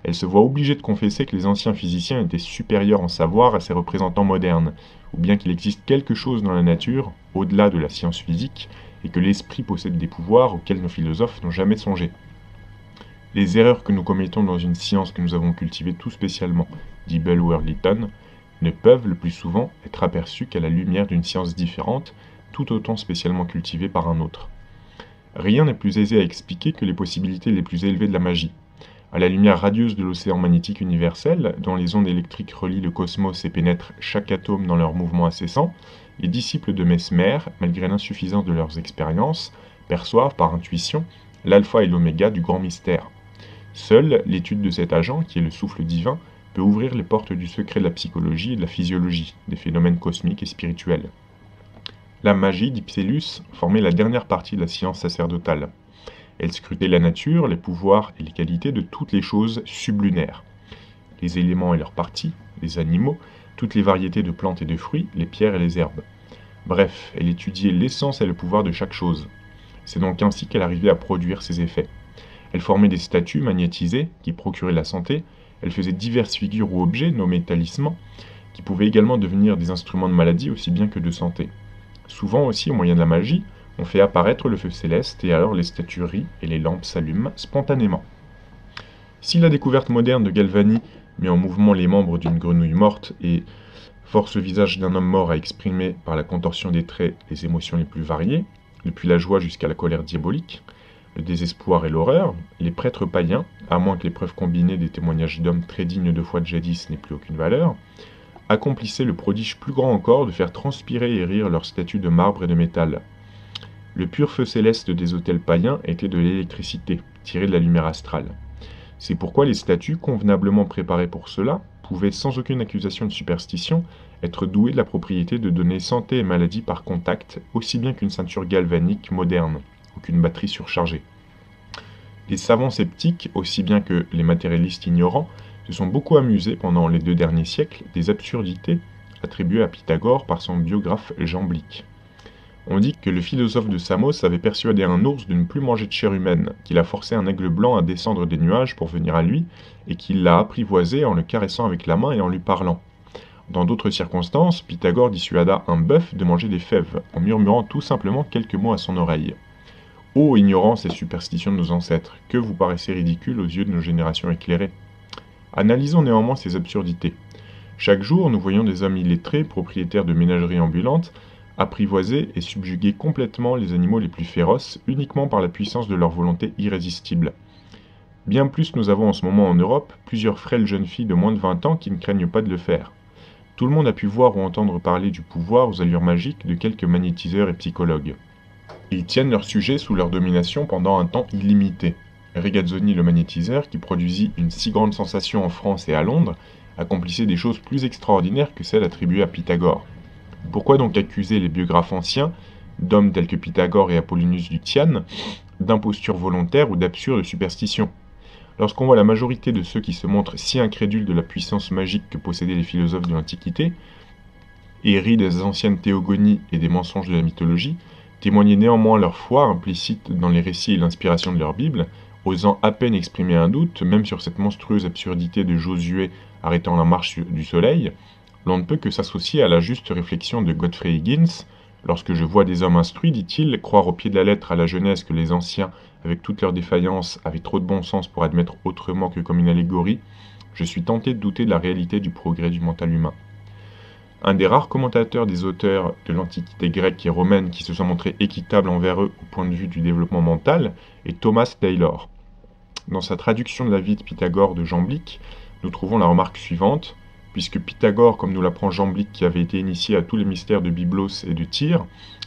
Elle se voit obligée de confesser que les anciens physiciens étaient supérieurs en savoir à ses représentants modernes, ou bien qu'il existe quelque chose dans la nature, au-delà de la science physique, et que l'esprit possède des pouvoirs auxquels nos philosophes n'ont jamais songé. Les erreurs que nous commettons dans une science que nous avons cultivée tout spécialement, dit Bulwer-Lytton, ne peuvent le plus souvent être aperçues qu'à la lumière d'une science différente, tout autant spécialement cultivée par un autre. Rien n'est plus aisé à expliquer que les possibilités les plus élevées de la magie. À la lumière radieuse de l'océan magnétique universel, dont les ondes électriques relient le cosmos et pénètrent chaque atome dans leur mouvement incessant, les disciples de Mesmer, malgré l'insuffisance de leurs expériences, perçoivent par intuition l'alpha et l'oméga du grand mystère. Seule l'étude de cet agent, qui est le souffle divin, peut ouvrir les portes du secret de la psychologie et de la physiologie, des phénomènes cosmiques et spirituels. La magie, dit Psellus, formait la dernière partie de la science sacerdotale. Elle scrutait la nature, les pouvoirs et les qualités de toutes les choses sublunaires. Les éléments et leurs parties, les animaux, toutes les variétés de plantes et de fruits, les pierres et les herbes. Bref, elle étudiait l'essence et le pouvoir de chaque chose. C'est donc ainsi qu'elle arrivait à produire ses effets. Elle formait des statues magnétisées qui procuraient la santé, elle faisait diverses figures ou objets, nommés talismans, qui pouvaient également devenir des instruments de maladie aussi bien que de santé. Souvent aussi, au moyen de la magie, on fait apparaître le feu céleste et alors les statues rient et les lampes s'allument spontanément. Si la découverte moderne de Galvani met en mouvement les membres d'une grenouille morte et force le visage d'un homme mort à exprimer par la contorsion des traits les émotions les plus variées, depuis la joie jusqu'à la colère diabolique, le désespoir et l'horreur, les prêtres païens, à moins que les preuves combinées des témoignages d'hommes très dignes de foi de jadis n'aient plus aucune valeur, accomplissaient le prodige plus grand encore de faire transpirer et rire leurs statues de marbre et de métal. Le pur feu céleste des autels païens était de l'électricité, tirée de la lumière astrale. C'est pourquoi les statues, convenablement préparées pour cela, pouvaient sans aucune accusation de superstition être douées de la propriété de donner santé et maladie par contact, aussi bien qu'une ceinture galvanique moderne, ou qu'une batterie surchargée. Les savants sceptiques, aussi bien que les matérialistes ignorants, se sont beaucoup amusés pendant les 2 derniers siècles des absurdités attribuées à Pythagore par son biographe Jamblique. On dit que le philosophe de Samos avait persuadé un ours de ne plus manger de chair humaine, qu'il a forcé un aigle blanc à descendre des nuages pour venir à lui, et qu'il l'a apprivoisé en le caressant avec la main et en lui parlant. Dans d'autres circonstances, Pythagore dissuada un bœuf de manger des fèves, en murmurant tout simplement quelques mots à son oreille. Ô ignorance et superstition de nos ancêtres, que vous paraissez ridicule aux yeux de nos générations éclairées. Analysons néanmoins ces absurdités. Chaque jour, nous voyons des hommes illettrés, propriétaires de ménageries ambulantes, apprivoiser et subjuguer complètement les animaux les plus féroces uniquement par la puissance de leur volonté irrésistible. Bien plus nous avons en ce moment en Europe plusieurs frêles jeunes filles de moins de 20 ans qui ne craignent pas de le faire. Tout le monde a pu voir ou entendre parler du pouvoir aux allures magiques de quelques magnétiseurs et psychologues. Ils tiennent leur sujet sous leur domination pendant un temps illimité. Regazzoni le magnétiseur, qui produisit une si grande sensation en France et à Londres, accomplissait des choses plus extraordinaires que celles attribuées à Pythagore. Pourquoi donc accuser les biographes anciens, d'hommes tels que Pythagore et Apollonius du Tyane, d'imposture volontaire ou d'absurde superstition? Lorsqu'on voit la majorité de ceux qui se montrent si incrédules de la puissance magique que possédaient les philosophes de l'Antiquité, et rient des anciennes théogonies et des mensonges de la mythologie, témoigner néanmoins leur foi implicite dans les récits et l'inspiration de leur Bible, osant à peine exprimer un doute, même sur cette monstrueuse absurdité de Josué arrêtant la marche du soleil, l'on ne peut que s'associer à la juste réflexion de Godfrey Higgins. Lorsque je vois des hommes instruits, dit-il, croire au pied de la lettre à la Genèse que les anciens, avec toute leur défaillance, avaient trop de bon sens pour admettre autrement que comme une allégorie, je suis tenté de douter de la réalité du progrès du mental humain. Un des rares commentateurs des auteurs de l'Antiquité grecque et romaine qui se sont montrés équitables envers eux au point de vue du développement mental est Thomas Taylor. Dans sa traduction de la vie de Pythagore de Jamblique, nous trouvons la remarque suivante. Puisque Pythagore, comme nous l'apprend Jamblique, qui avait été initié à tous les mystères de Byblos et de Tyr,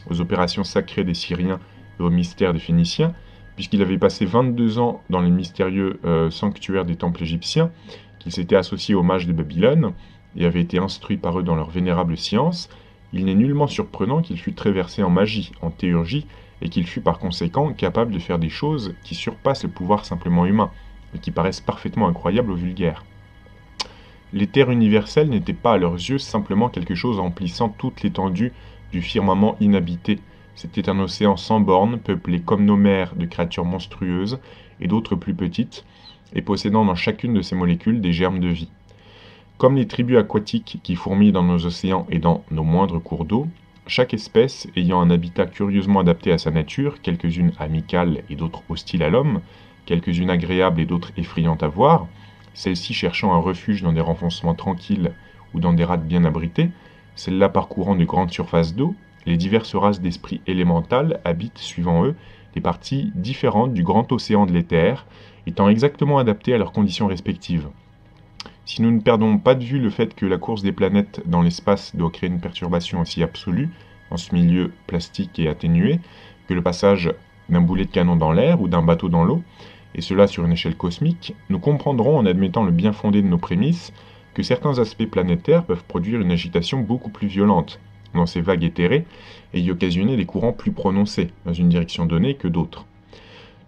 aux opérations sacrées des Syriens et aux mystères des Phéniciens, puisqu'il avait passé 22 ans dans les mystérieux sanctuaires des temples égyptiens, qu'il s'était associé aux mages de Babylone, et avait été instruit par eux dans leur vénérable science, il n'est nullement surprenant qu'il fût très versé en magie, en théurgie, et qu'il fût par conséquent capable de faire des choses qui surpassent le pouvoir simplement humain, et qui paraissent parfaitement incroyables aux vulgaires. L'éther universel n'était pas à leurs yeux simplement quelque chose remplissant toute l'étendue du firmament inhabité. C'était un océan sans bornes, peuplé comme nos mers de créatures monstrueuses et d'autres plus petites, et possédant dans chacune de ses molécules des germes de vie. Comme les tribus aquatiques qui fourmillent dans nos océans et dans nos moindres cours d'eau, chaque espèce ayant un habitat curieusement adapté à sa nature, quelques-unes amicales et d'autres hostiles à l'homme, quelques-unes agréables et d'autres effrayantes à voir, celles-ci cherchant un refuge dans des renfoncements tranquilles ou dans des rades bien abritées, celles-là parcourant de grandes surfaces d'eau, les diverses races d'esprits élémentales habitent, suivant eux, des parties différentes du grand océan de l'éther, étant exactement adaptées à leurs conditions respectives. Si nous ne perdons pas de vue le fait que la course des planètes dans l'espace doit créer une perturbation aussi absolue, dans ce milieu plastique et atténué, que le passage d'un boulet de canon dans l'air ou d'un bateau dans l'eau, et cela sur une échelle cosmique, nous comprendrons en admettant le bien fondé de nos prémices que certains aspects planétaires peuvent produire une agitation beaucoup plus violente dans ces vagues éthérées et y occasionner des courants plus prononcés dans une direction donnée que d'autres.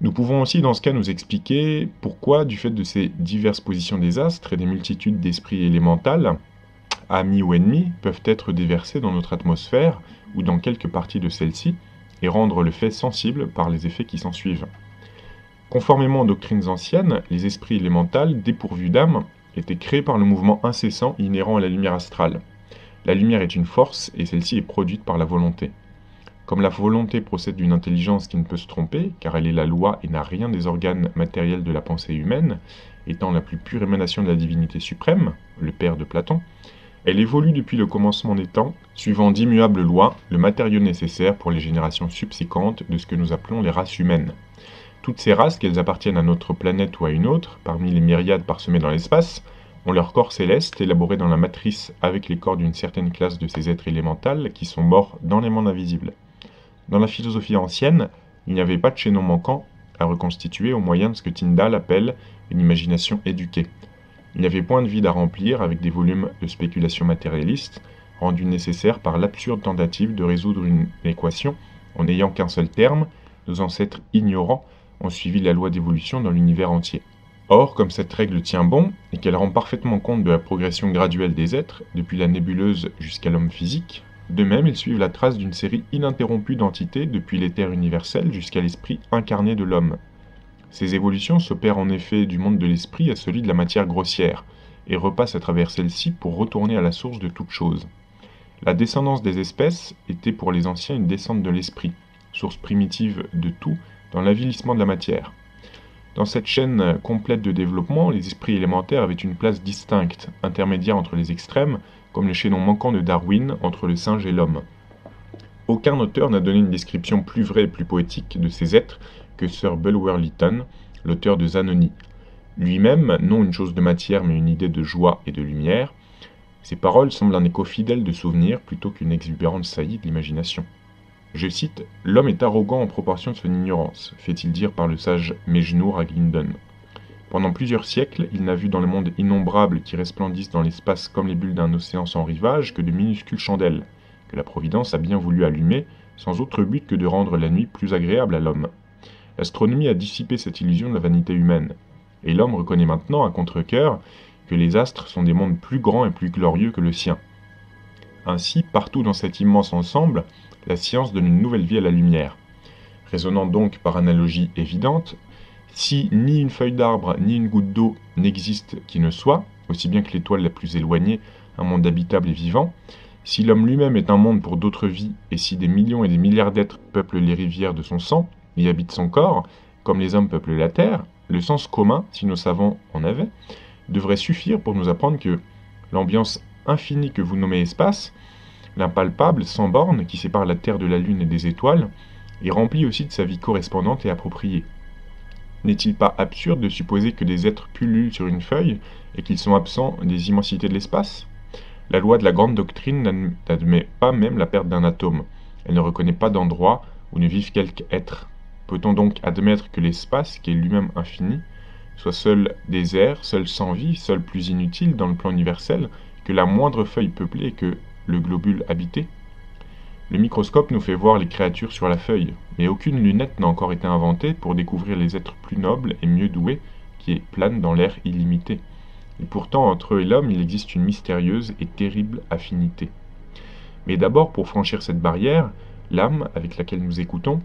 Nous pouvons aussi dans ce cas nous expliquer pourquoi, du fait de ces diverses positions des astres et des multitudes d'esprits élémentaux, amis ou ennemis, peuvent être déversés dans notre atmosphère ou dans quelques parties de celle-ci et rendre le fait sensible par les effets qui s'ensuivent. Conformément aux doctrines anciennes, les esprits élémentaux, dépourvus d'âme, étaient créés par le mouvement incessant inhérent à la lumière astrale. La lumière est une force et celle-ci est produite par la volonté. Comme la volonté procède d'une intelligence qui ne peut se tromper, car elle est la loi et n'a rien des organes matériels de la pensée humaine, étant la plus pure émanation de la divinité suprême, le Père de Platon, elle évolue depuis le commencement des temps, suivant d'immuables lois, le matériau nécessaire pour les générations subséquentes de ce que nous appelons les races humaines. Toutes ces races, qu'elles appartiennent à notre planète ou à une autre, parmi les myriades parsemées dans l'espace, ont leur corps céleste élaboré dans la matrice avec les corps d'une certaine classe de ces êtres élémentaux qui sont morts dans les mondes invisibles. Dans la philosophie ancienne, il n'y avait pas de chaînon manquant à reconstituer au moyen de ce que Tyndall appelle une imagination éduquée. Il n'y avait point de vide à remplir avec des volumes de spéculation matérialiste, rendus nécessaires par l'absurde tentative de résoudre une équation en n'ayant qu'un seul terme. Nos ancêtres ignorants ont suivi la loi d'évolution dans l'univers entier. Or, comme cette règle tient bon, et qu'elle rend parfaitement compte de la progression graduelle des êtres, depuis la nébuleuse jusqu'à l'homme physique, de même ils suivent la trace d'une série ininterrompue d'entités depuis l'éther universel jusqu'à l'esprit incarné de l'homme. Ces évolutions s'opèrent en effet du monde de l'esprit à celui de la matière grossière, et repassent à travers celle-ci pour retourner à la source de toute chose. La descendance des espèces était pour les anciens une descente de l'esprit, source primitive de tout, dans l'avilissement de la matière. Dans cette chaîne complète de développement, les esprits élémentaires avaient une place distincte, intermédiaire entre les extrêmes, comme le chaînon manquant de Darwin entre le singe et l'homme. Aucun auteur n'a donné une description plus vraie et plus poétique de ces êtres que Sir Bulwer-Lytton, l'auteur de Zanoni. Lui-même, non une chose de matière mais une idée de joie et de lumière, ses paroles semblent un écho fidèle de souvenirs plutôt qu'une exubérante saillie de l'imagination. Je cite « L'homme est arrogant en proportion de son ignorance », fait-il dire par le sage Mejnour à Glinden. Pendant plusieurs siècles, il n'a vu dans le monde innombrables qui resplendissent dans l'espace comme les bulles d'un océan sans rivage que de minuscules chandelles, que la Providence a bien voulu allumer, sans autre but que de rendre la nuit plus agréable à l'homme. L'astronomie a dissipé cette illusion de la vanité humaine, et l'homme reconnaît maintenant à contre-cœur que les astres sont des mondes plus grands et plus glorieux que le sien. Ainsi, partout dans cet immense ensemble, la science donne une nouvelle vie à la lumière. Raisonnant donc par analogie évidente, si ni une feuille d'arbre ni une goutte d'eau n'existe qui ne soit, aussi bien que l'étoile la plus éloignée, un monde habitable et vivant, si l'homme lui-même est un monde pour d'autres vies, et si des millions et des milliards d'êtres peuplent les rivières de son sang, y habitent son corps, comme les hommes peuplent la terre, le sens commun, si nos savants en avaient, devrait suffire pour nous apprendre que l'ambiance infinie que vous nommez espace, l'impalpable, sans bornes, qui sépare la Terre de la Lune et des étoiles, est rempli aussi de sa vie correspondante et appropriée. N'est-il pas absurde de supposer que des êtres pullulent sur une feuille et qu'ils sont absents des immensités de l'espace ? La loi de la grande doctrine n'admet pas même la perte d'un atome. Elle ne reconnaît pas d'endroit où ne vivent quelques êtres. Peut-on donc admettre que l'espace, qui est lui-même infini, soit seul désert, seul sans vie, seul plus inutile dans le plan universel que la moindre feuille peuplée est que le globule habité? Le microscope nous fait voir les créatures sur la feuille, mais aucune lunette n'a encore été inventée pour découvrir les êtres plus nobles et mieux doués qui planent dans l'air illimité. Et pourtant, entre eux et l'homme, il existe une mystérieuse et terrible affinité. Mais d'abord, pour franchir cette barrière, l'âme, avec laquelle nous écoutons,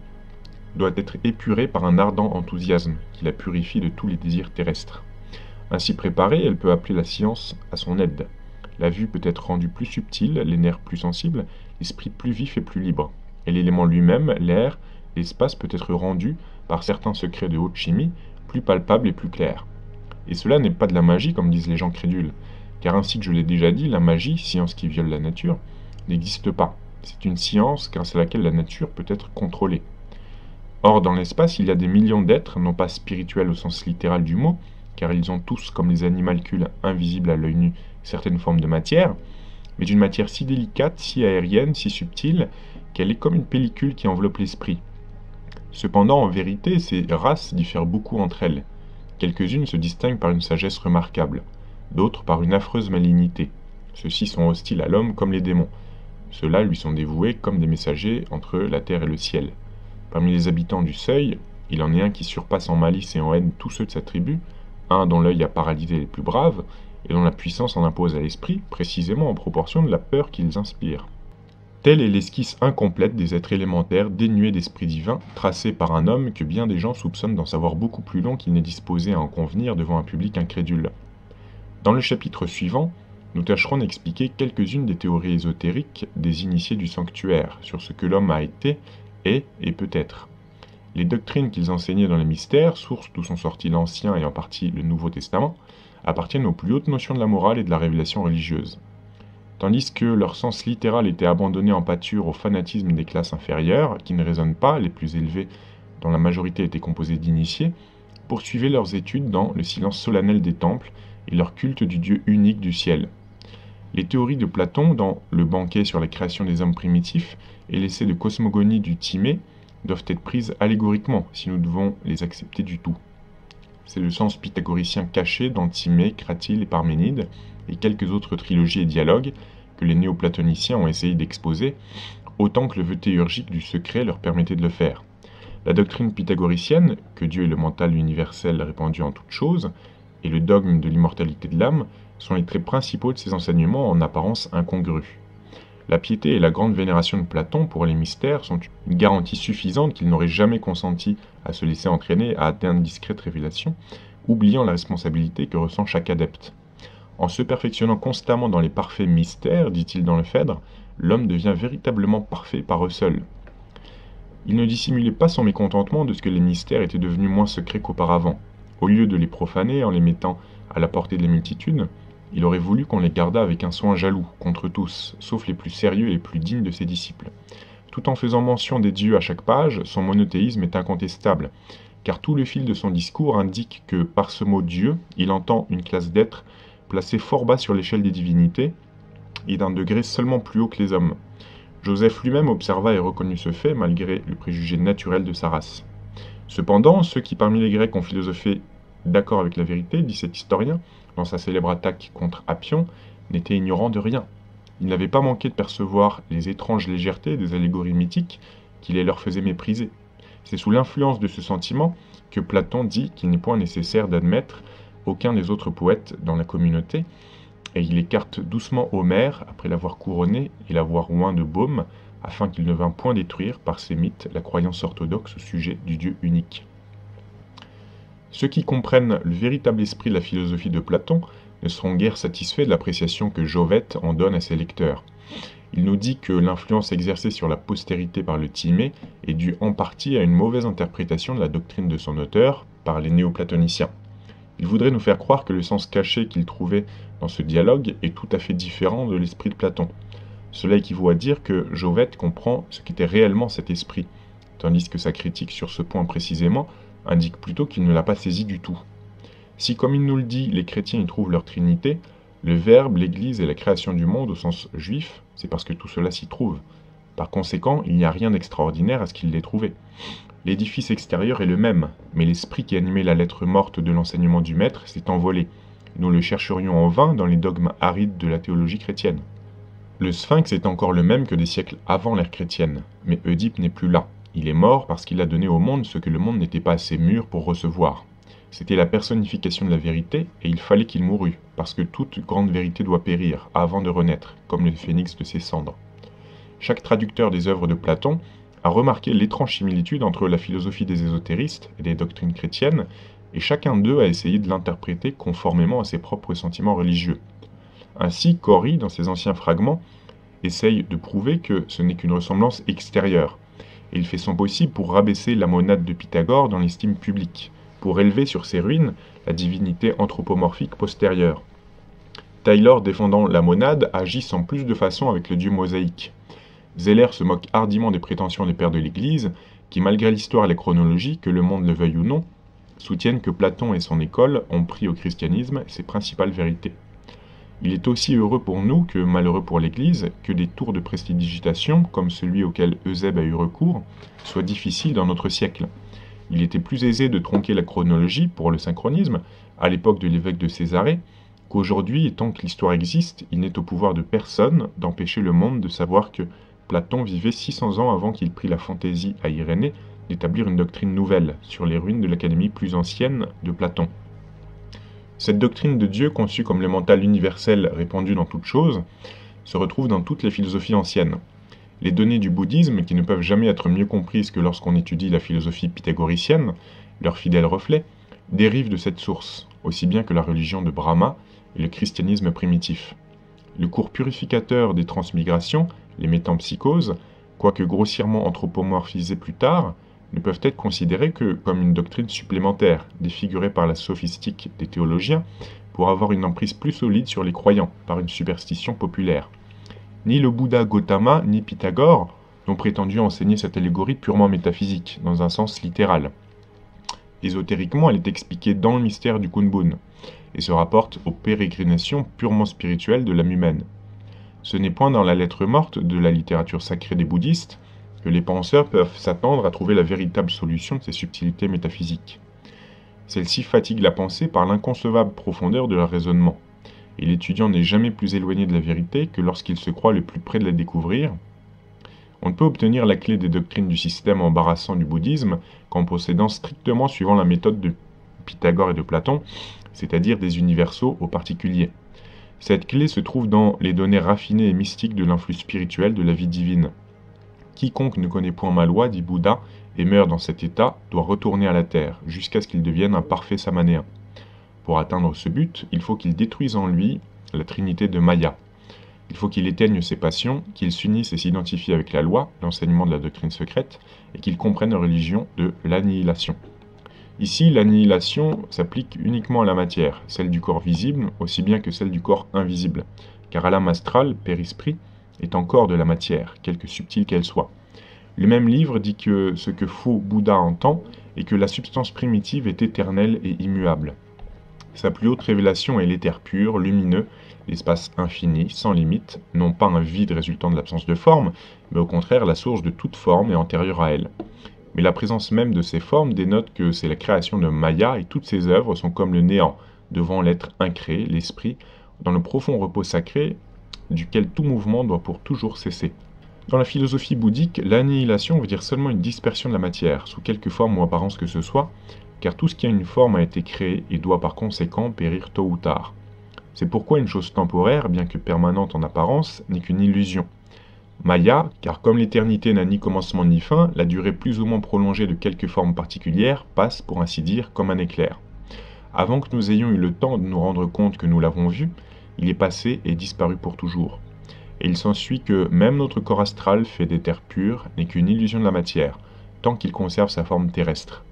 doit être épurée par un ardent enthousiasme qui la purifie de tous les désirs terrestres. Ainsi préparée, elle peut appeler la science à son aide. La vue peut être rendue plus subtile, les nerfs plus sensibles, l'esprit plus vif et plus libre. Et l'élément lui-même, l'air, l'espace peut être rendu, par certains secrets de haute chimie, plus palpable et plus clair. Et cela n'est pas de la magie comme disent les gens crédules, car ainsi que je l'ai déjà dit, la magie, science qui viole la nature, n'existe pas. C'est une science grâce à laquelle la nature peut être contrôlée. Or, dans l'espace, il y a des millions d'êtres, non pas spirituels au sens littéral du mot, car ils ont tous, comme les animalcules invisibles à l'œil nu, certaines formes de matière, mais d'une matière si délicate, si aérienne, si subtile, qu'elle est comme une pellicule qui enveloppe l'esprit. Cependant, en vérité, ces races diffèrent beaucoup entre elles. Quelques-unes se distinguent par une sagesse remarquable, d'autres par une affreuse malignité. Ceux-ci sont hostiles à l'homme comme les démons. Ceux-là lui sont dévoués comme des messagers entre la terre et le ciel. Parmi les habitants du seuil, il en est un qui surpasse en malice et en haine tous ceux de sa tribu, un dont l'œil a paralysé les plus braves, et dont la puissance en impose à l'esprit, précisément en proportion de la peur qu'ils inspirent. Telle est l'esquisse incomplète des êtres élémentaires dénués d'esprit divin, tracée par un homme que bien des gens soupçonnent d'en savoir beaucoup plus long qu'il n'est disposé à en convenir devant un public incrédule. Dans le chapitre suivant, nous tâcherons d'expliquer quelques-unes des théories ésotériques des initiés du sanctuaire sur ce que l'homme a été, est et peut être. Les doctrines qu'ils enseignaient dans les mystères, source d'où sont sortis l'Ancien et en partie le Nouveau Testament, appartiennent aux plus hautes notions de la morale et de la révélation religieuse. Tandis que leur sens littéral était abandonné en pâture au fanatisme des classes inférieures, qui ne raisonnent pas, les plus élevées, dont la majorité était composée d'initiés, poursuivaient leurs études dans le silence solennel des temples et leur culte du Dieu unique du ciel. Les théories de Platon dans le banquet sur la création des hommes primitifs et l'essai de cosmogonie du Timée doivent être prises allégoriquement si nous devons les accepter du tout. C'est le sens pythagoricien caché dans Timée, Cratyle et Parménide, et quelques autres trilogies et dialogues que les néoplatoniciens ont essayé d'exposer, autant que le vœu théurgique du secret leur permettait de le faire. La doctrine pythagoricienne, que Dieu est le mental universel répandu en toutes choses, et le dogme de l'immortalité de l'âme, sont les traits principaux de ces enseignements en apparence incongrus. La piété et la grande vénération de Platon pour les mystères sont une garantie suffisante qu'il n'aurait jamais consenti à se laisser entraîner à d'indiscrètes révélations, oubliant la responsabilité que ressent chaque adepte. En se perfectionnant constamment dans les parfaits mystères, dit-il dans le Phèdre, l'homme devient véritablement parfait par eux seuls. Il ne dissimulait pas son mécontentement de ce que les mystères étaient devenus moins secrets qu'auparavant. Au lieu de les profaner en les mettant à la portée des multitudes, il aurait voulu qu'on les gardât avec un soin jaloux, contre tous, sauf les plus sérieux et les plus dignes de ses disciples. Tout en faisant mention des dieux à chaque page, son monothéisme est incontestable, car tout le fil de son discours indique que, par ce mot Dieu, il entend une classe d'êtres placés fort bas sur l'échelle des divinités, et d'un degré seulement plus haut que les hommes. Joseph lui-même observa et reconnut ce fait, malgré le préjugé naturel de sa race. Cependant, ceux qui parmi les Grecs ont philosophé d'accord avec la vérité, dit cet historien, dans sa célèbre attaque contre Appion, n'étaient ignorants de rien. Ils n'avaient pas manqué de percevoir les étranges légèretés des allégories mythiques qui les leur faisaient mépriser. C'est sous l'influence de ce sentiment que Platon dit qu'il n'est point nécessaire d'admettre aucun des autres poètes dans la communauté, et il écarte doucement Homère après l'avoir couronné et l'avoir oint de baume, afin qu'il ne vînt point détruire par ses mythes la croyance orthodoxe au sujet du Dieu unique. Ceux qui comprennent le véritable esprit de la philosophie de Platon ne seront guère satisfaits de l'appréciation que Jovette en donne à ses lecteurs. Il nous dit que l'influence exercée sur la postérité par le Timée est due en partie à une mauvaise interprétation de la doctrine de son auteur par les néoplatoniciens. Il voudrait nous faire croire que le sens caché qu'il trouvait dans ce dialogue est tout à fait différent de l'esprit de Platon. Cela équivaut à dire que Jovette comprend ce qu'était réellement cet esprit, tandis que sa critique sur ce point précisément indique plutôt qu'il ne l'a pas saisi du tout. Si, comme il nous le dit, les chrétiens y trouvent leur trinité, le Verbe, l'Église et la création du monde au sens juif, c'est parce que tout cela s'y trouve. Par conséquent, il n'y a rien d'extraordinaire à ce qu'il l'ait trouvé. L'édifice extérieur est le même, mais l'esprit qui animait la lettre morte de l'enseignement du Maître s'est envolé. nous le chercherions en vain dans les dogmes arides de la théologie chrétienne. Le Sphinx est encore le même que des siècles avant l'ère chrétienne, mais Oedipe n'est plus là. Il est mort parce qu'il a donné au monde ce que le monde n'était pas assez mûr pour recevoir. C'était la personnification de la vérité, et il fallait qu'il mourût, parce que toute grande vérité doit périr, avant de renaître, comme le phénix de ses cendres. Chaque traducteur des œuvres de Platon a remarqué l'étrange similitude entre la philosophie des ésotéristes et des doctrines chrétiennes, et chacun d'eux a essayé de l'interpréter conformément à ses propres sentiments religieux. Ainsi, Corrie, dans ses anciens fragments, essaye de prouver que ce n'est qu'une ressemblance extérieure, et il fait son possible pour rabaisser la monade de Pythagore dans l'estime publique, pour élever sur ses ruines la divinité anthropomorphique postérieure. Taylor, défendant la monade, agit sans plus de façon avec le dieu mosaïque. Zeller se moque hardiment des prétentions des pères de l'Église, qui, malgré l'histoire et la chronologie, que le monde le veuille ou non, soutiennent que Platon et son école ont pris au christianisme ses principales vérités. Il est aussi heureux pour nous que malheureux pour l'Église que des tours de prestidigitation, comme celui auquel Eusèbe a eu recours, soient difficiles dans notre siècle. Il était plus aisé de tronquer la chronologie pour le synchronisme, à l'époque de l'évêque de Césarée, qu'aujourd'hui, et tant que l'histoire existe, il n'est au pouvoir de personne d'empêcher le monde de savoir que Platon vivait 600 ans avant qu'il prît la fantaisie à Irénée d'établir une doctrine nouvelle sur les ruines de l'académie plus ancienne de Platon. Cette doctrine de Dieu, conçue comme le mental universel répandu dans toute chose, se retrouve dans toutes les philosophies anciennes. Les données du bouddhisme, qui ne peuvent jamais être mieux comprises que lorsqu'on étudie la philosophie pythagoricienne, leur fidèle reflet, dérivent de cette source, aussi bien que la religion de Brahma et le christianisme primitif. Le cours purificateur des transmigrations, les métempsychoses, quoique grossièrement anthropomorphisées plus tard, ne peuvent être considérées que comme une doctrine supplémentaire, défigurée par la sophistique des théologiens, pour avoir une emprise plus solide sur les croyants, par une superstition populaire. Ni le Bouddha Gautama, ni Pythagore n'ont prétendu enseigner cette allégorie purement métaphysique, dans un sens littéral. Ésotériquement, elle est expliquée dans le mystère du Kunbun, et se rapporte aux pérégrinations purement spirituelles de l'âme humaine. Ce n'est point dans la lettre morte de la littérature sacrée des bouddhistes que les penseurs peuvent s'attendre à trouver la véritable solution de ces subtilités métaphysiques. Celle-ci fatigue la pensée par l'inconcevable profondeur de leur raisonnement, et l'étudiant n'est jamais plus éloigné de la vérité que lorsqu'il se croit le plus près de la découvrir. On ne peut obtenir la clé des doctrines du système embarrassant du bouddhisme qu'en procédant strictement suivant la méthode de Pythagore et de Platon, c'est-à-dire des universaux aux particuliers. Cette clé se trouve dans les données raffinées et mystiques de l'influx spirituel de la vie divine. Quiconque ne connaît point ma loi, dit Bouddha, et meurt dans cet état, doit retourner à la terre, jusqu'à ce qu'il devienne un parfait samanéen. Pour atteindre ce but, il faut qu'il détruise en lui la trinité de Maya. Il faut qu'il éteigne ses passions, qu'il s'unisse et s'identifie avec la loi, l'enseignement de la doctrine secrète, et qu'il comprenne la religion de l'annihilation. Ici, l'annihilation s'applique uniquement à la matière, celle du corps visible, aussi bien que celle du corps invisible, car à l'âme astrale, père-esprit, est encore de la matière, quelque subtile qu'elle soit. Le même livre dit que ce que faux Bouddha entend est que la substance primitive est éternelle et immuable. Sa plus haute révélation est l'éther pur, lumineux, l'espace infini, sans limite, non pas un vide résultant de l'absence de forme, mais au contraire la source de toute forme et antérieure à elle. Mais la présence même de ces formes dénote que c'est la création de Maya et toutes ses œuvres sont comme le néant, devant l'être incréé, l'esprit, dans le profond repos sacré duquel tout mouvement doit pour toujours cesser. Dans la philosophie bouddhique, l'annihilation veut dire seulement une dispersion de la matière, sous quelque forme ou apparence que ce soit, car tout ce qui a une forme a été créé et doit par conséquent périr tôt ou tard. C'est pourquoi une chose temporaire, bien que permanente en apparence, n'est qu'une illusion. Maya, car comme l'éternité n'a ni commencement ni fin, la durée plus ou moins prolongée de quelque forme particulière passe, pour ainsi dire, comme un éclair. Avant que nous ayons eu le temps de nous rendre compte que nous l'avons vu, il est passé et disparu pour toujours. Et il s'ensuit que même notre corps astral fait d'éther pur n'est qu'une illusion de la matière, tant qu'il conserve sa forme terrestre.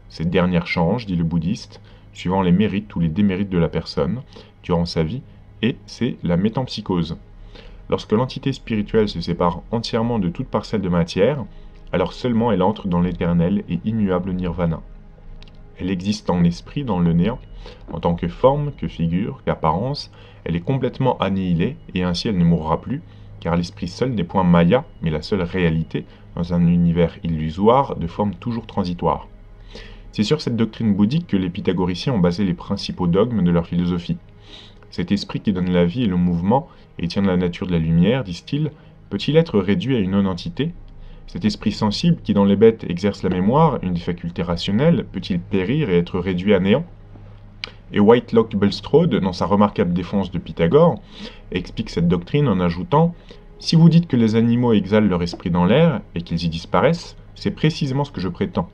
Cette dernière change, dit le bouddhiste, suivant les mérites ou les démérites de la personne, durant sa vie, et c'est la métempsychose. Lorsque l'entité spirituelle se sépare entièrement de toute parcelle de matière, alors seulement elle entre dans l'éternel et immuable nirvana. Elle existe en esprit dans le néant, en tant que forme, que figure, qu'apparence, elle est complètement annihilée, et ainsi elle ne mourra plus, car l'esprit seul n'est point Maya, mais la seule réalité, dans un univers illusoire de forme toujours transitoire. C'est sur cette doctrine bouddhique que les pythagoriciens ont basé les principaux dogmes de leur philosophie. Cet esprit qui donne la vie et le mouvement et tient de la nature de la lumière, disent-ils, peut-il être réduit à une non-entité? Cet esprit sensible qui dans les bêtes exerce la mémoire, une des facultés rationnelles, peut-il périr et être réduit à néant? Et Whitelock Bulstrode, dans sa remarquable défense de Pythagore, explique cette doctrine en ajoutant « Si vous dites que les animaux exhalent leur esprit dans l'air et qu'ils y disparaissent, c'est précisément ce que je prétends.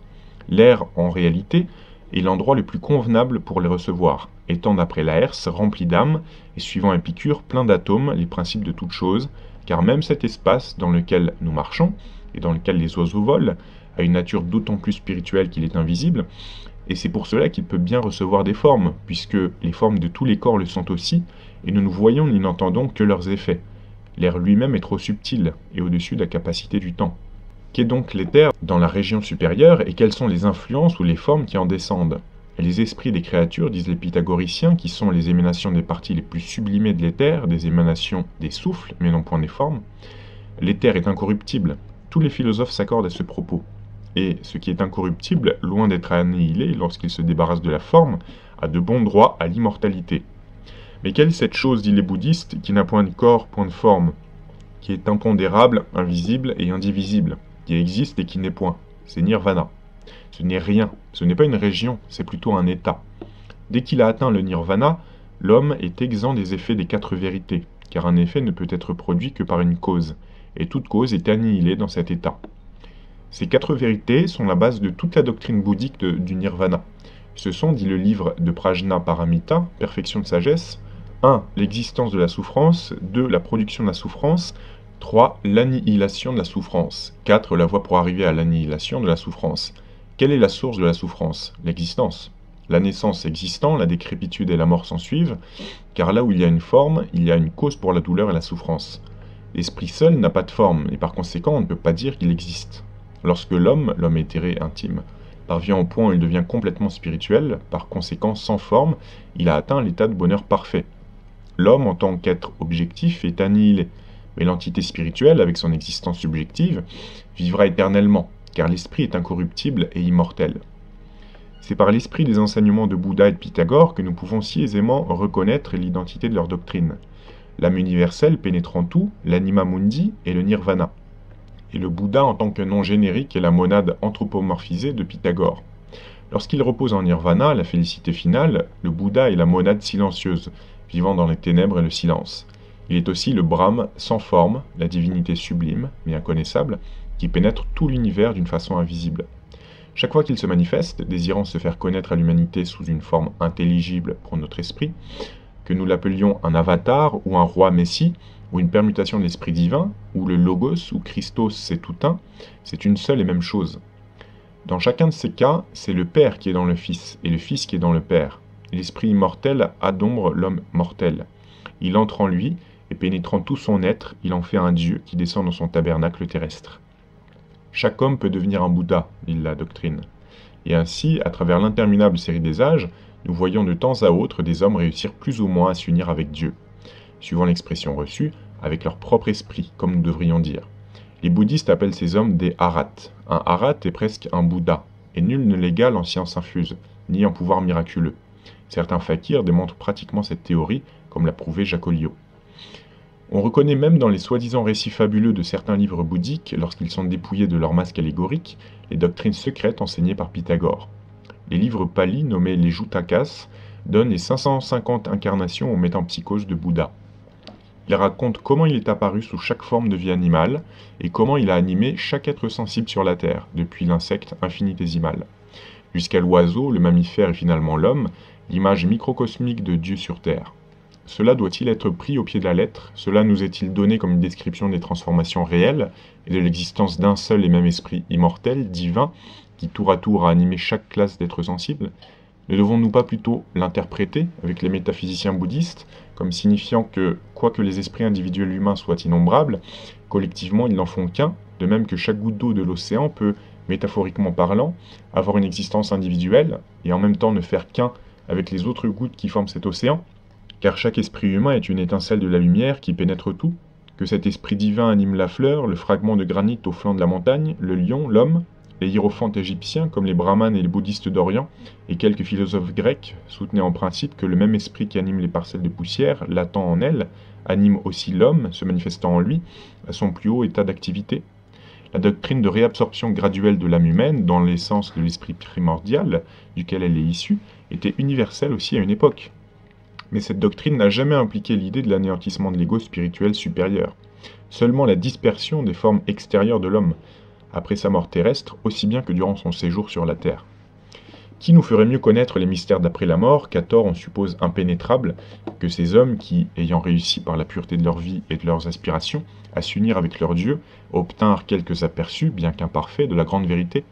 L'air, en réalité, est l'endroit le plus convenable pour les recevoir, étant d'après Laërce rempli d'âme et suivant Épicure plein d'atomes, les principes de toute chose, car même cet espace dans lequel nous marchons et dans lequel les oiseaux volent a une nature d'autant plus spirituelle qu'il est invisible, et c'est pour cela qu'il peut bien recevoir des formes, puisque les formes de tous les corps le sont aussi, et nous ne voyons ni n'entendons que leurs effets. L'air lui-même est trop subtil, et au-dessus de la capacité du temps. Qu'est donc l'éther dans la région supérieure, et quelles sont les influences ou les formes qui en descendent? Les esprits des créatures, disent les pythagoriciens, qui sont les émanations des parties les plus sublimées de l'éther, des émanations des souffles, mais non point des formes. L'éther est incorruptible. Tous les philosophes s'accordent à ce propos. Et ce qui est incorruptible, loin d'être annihilé lorsqu'il se débarrasse de la forme, a de bons droits à l'immortalité. Mais quelle est cette chose, disent les bouddhistes, qui n'a point de corps, point de forme, qui est impondérable, invisible et indivisible, qui existe et qui n'est point? C'est Nirvana. Ce n'est rien, ce n'est pas une région, c'est plutôt un état. Dès qu'il a atteint le Nirvana, l'homme est exempt des effets des quatre vérités, car un effet ne peut être produit que par une cause, et toute cause est annihilée dans cet état. Ces quatre vérités sont la base de toute la doctrine bouddhique du nirvana. Ce sont, dit le livre de Prajna Paramita, Perfection de sagesse, 1. L'existence de la souffrance, 2. La production de la souffrance, 3. L'annihilation de la souffrance, 4. La voie pour arriver à l'annihilation de la souffrance. Quelle est la source de la souffrance? L'existence. La naissance existant, la décrépitude et la mort s'en suivent, car là où il y a une forme, il y a une cause pour la douleur et la souffrance. L'esprit seul n'a pas de forme, et par conséquent on ne peut pas dire qu'il existe. Lorsque l'homme éthéré intime, parvient au point où il devient complètement spirituel, par conséquent sans forme, il a atteint l'état de bonheur parfait. L'homme, en tant qu'être objectif, est annihilé, mais l'entité spirituelle, avec son existence subjective, vivra éternellement, car l'esprit est incorruptible et immortel. C'est par l'esprit des enseignements de Bouddha et de Pythagore que nous pouvons si aisément reconnaître l'identité de leur doctrine. L'âme universelle pénétrant tout, l'anima mundi et le nirvana. Et le Bouddha en tant que nom générique est la monade anthropomorphisée de Pythagore. Lorsqu'il repose en nirvana, la félicité finale, le Bouddha est la monade silencieuse, vivant dans les ténèbres et le silence. Il est aussi le Brahme sans forme, la divinité sublime, mais inconnaissable, qui pénètre tout l'univers d'une façon invisible. Chaque fois qu'il se manifeste, désirant se faire connaître à l'humanité sous une forme intelligible pour notre esprit, que nous l'appelions un avatar ou un roi messie, ou une permutation de l'esprit divin, ou le logos, ou Christos c'est tout un, c'est une seule et même chose. Dans chacun de ces cas, c'est le Père qui est dans le Fils, et le Fils qui est dans le Père. L'esprit immortel a d'ombre l'homme mortel. Il entre en lui, et pénétrant tout son être, il en fait un Dieu qui descend dans son tabernacle terrestre. Chaque homme peut devenir un Bouddha, dit la doctrine. Et ainsi, à travers l'interminable série des âges, nous voyons de temps à autre des hommes réussir plus ou moins à s'unir avec Dieu, suivant l'expression reçue, avec leur propre esprit, comme nous devrions dire. Les bouddhistes appellent ces hommes des arhats. Un arhat est presque un Bouddha, et nul ne l'égale en science infuse, ni en pouvoir miraculeux. Certains fakirs démontrent pratiquement cette théorie, comme l'a prouvé Jacques Oliot. On reconnaît même dans les soi-disant récits fabuleux de certains livres bouddhiques, lorsqu'ils sont dépouillés de leur masque allégorique, les doctrines secrètes enseignées par Pythagore. Les livres palis, nommés les Jutakas, donnent les 550 incarnations aux métempsychoses de Bouddha. Il raconte comment il est apparu sous chaque forme de vie animale, et comment il a animé chaque être sensible sur la terre, depuis l'insecte infinitésimal, jusqu'à l'oiseau, le mammifère et finalement l'homme, l'image microcosmique de Dieu sur terre. Cela doit-il être pris au pied de la lettre? Cela nous est-il donné comme une description des transformations réelles et de l'existence d'un seul et même esprit immortel, divin, qui tour à tour a animé chaque classe d'êtres sensibles? Ne devons-nous pas plutôt l'interpréter, avec les métaphysiciens bouddhistes, comme signifiant que, quoique les esprits individuels humains soient innombrables, collectivement ils n'en font qu'un, de même que chaque goutte d'eau de l'océan peut, métaphoriquement parlant, avoir une existence individuelle, et en même temps ne faire qu'un avec les autres gouttes qui forment cet océan, car chaque esprit humain est une étincelle de la lumière qui pénètre tout, que cet esprit divin anime la fleur, le fragment de granit au flanc de la montagne, le lion, l'homme, les hiérophantes égyptiens, comme les brahmanes et les bouddhistes d'Orient, et quelques philosophes grecs soutenaient en principe que le même esprit qui anime les parcelles de poussière, latent en elles, anime aussi l'homme, se manifestant en lui, à son plus haut état d'activité. La doctrine de réabsorption graduelle de l'âme humaine dans l'essence de l'esprit primordial, duquel elle est issue, était universelle aussi à une époque. Mais cette doctrine n'a jamais impliqué l'idée de l'anéantissement de l'ego spirituel supérieur, seulement la dispersion des formes extérieures de l'homme, après sa mort terrestre, aussi bien que durant son séjour sur la terre. Qui nous ferait mieux connaître les mystères d'après la mort, qu'à tort on suppose impénétrables, que ces hommes qui, ayant réussi par la pureté de leur vie et de leurs aspirations à s'unir avec leur Dieu, obtinrent quelques aperçus, bien qu'imparfaits, de la grande vérité?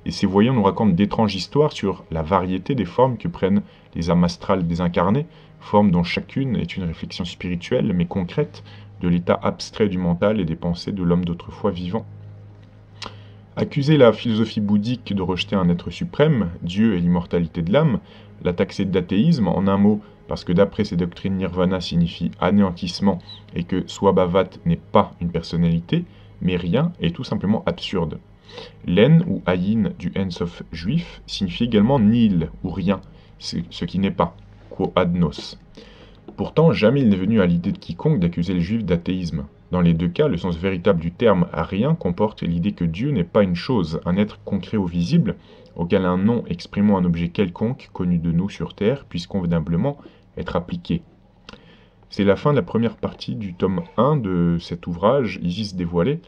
Et ces voyants nous racontent d'étranges histoires sur la variété des formes que prennent les âmes astrales désincarnées, formes dont chacune est une réflexion spirituelle mais concrète de l'état abstrait du mental et des pensées de l'homme d'autrefois vivant. Accuser la philosophie bouddhique de rejeter un être suprême, Dieu et l'immortalité de l'âme, la taxer d'athéisme, en un mot, parce que d'après ces doctrines nirvana signifie anéantissement et que Swabhavat n'est pas une personnalité, mais rien, est tout simplement absurde. L'en ou ayin du Ensof juif signifie également nil ou rien, ce qui n'est pas, quo adnos. Pourtant, jamais il n'est venu à l'idée de quiconque d'accuser les juifs d'athéisme. Dans les deux cas, le sens véritable du terme « rien » comporte l'idée que Dieu n'est pas une chose, un être concret ou visible, auquel un nom exprimant un objet quelconque connu de nous sur Terre puisse convenablement être appliqué. C'est la fin de la première partie du tome 1 de cet ouvrage, Isis dévoilée,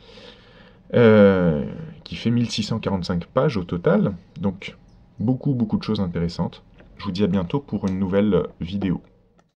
qui fait 1645 pages au total, donc beaucoup de choses intéressantes. Je vous dis à bientôt pour une nouvelle vidéo.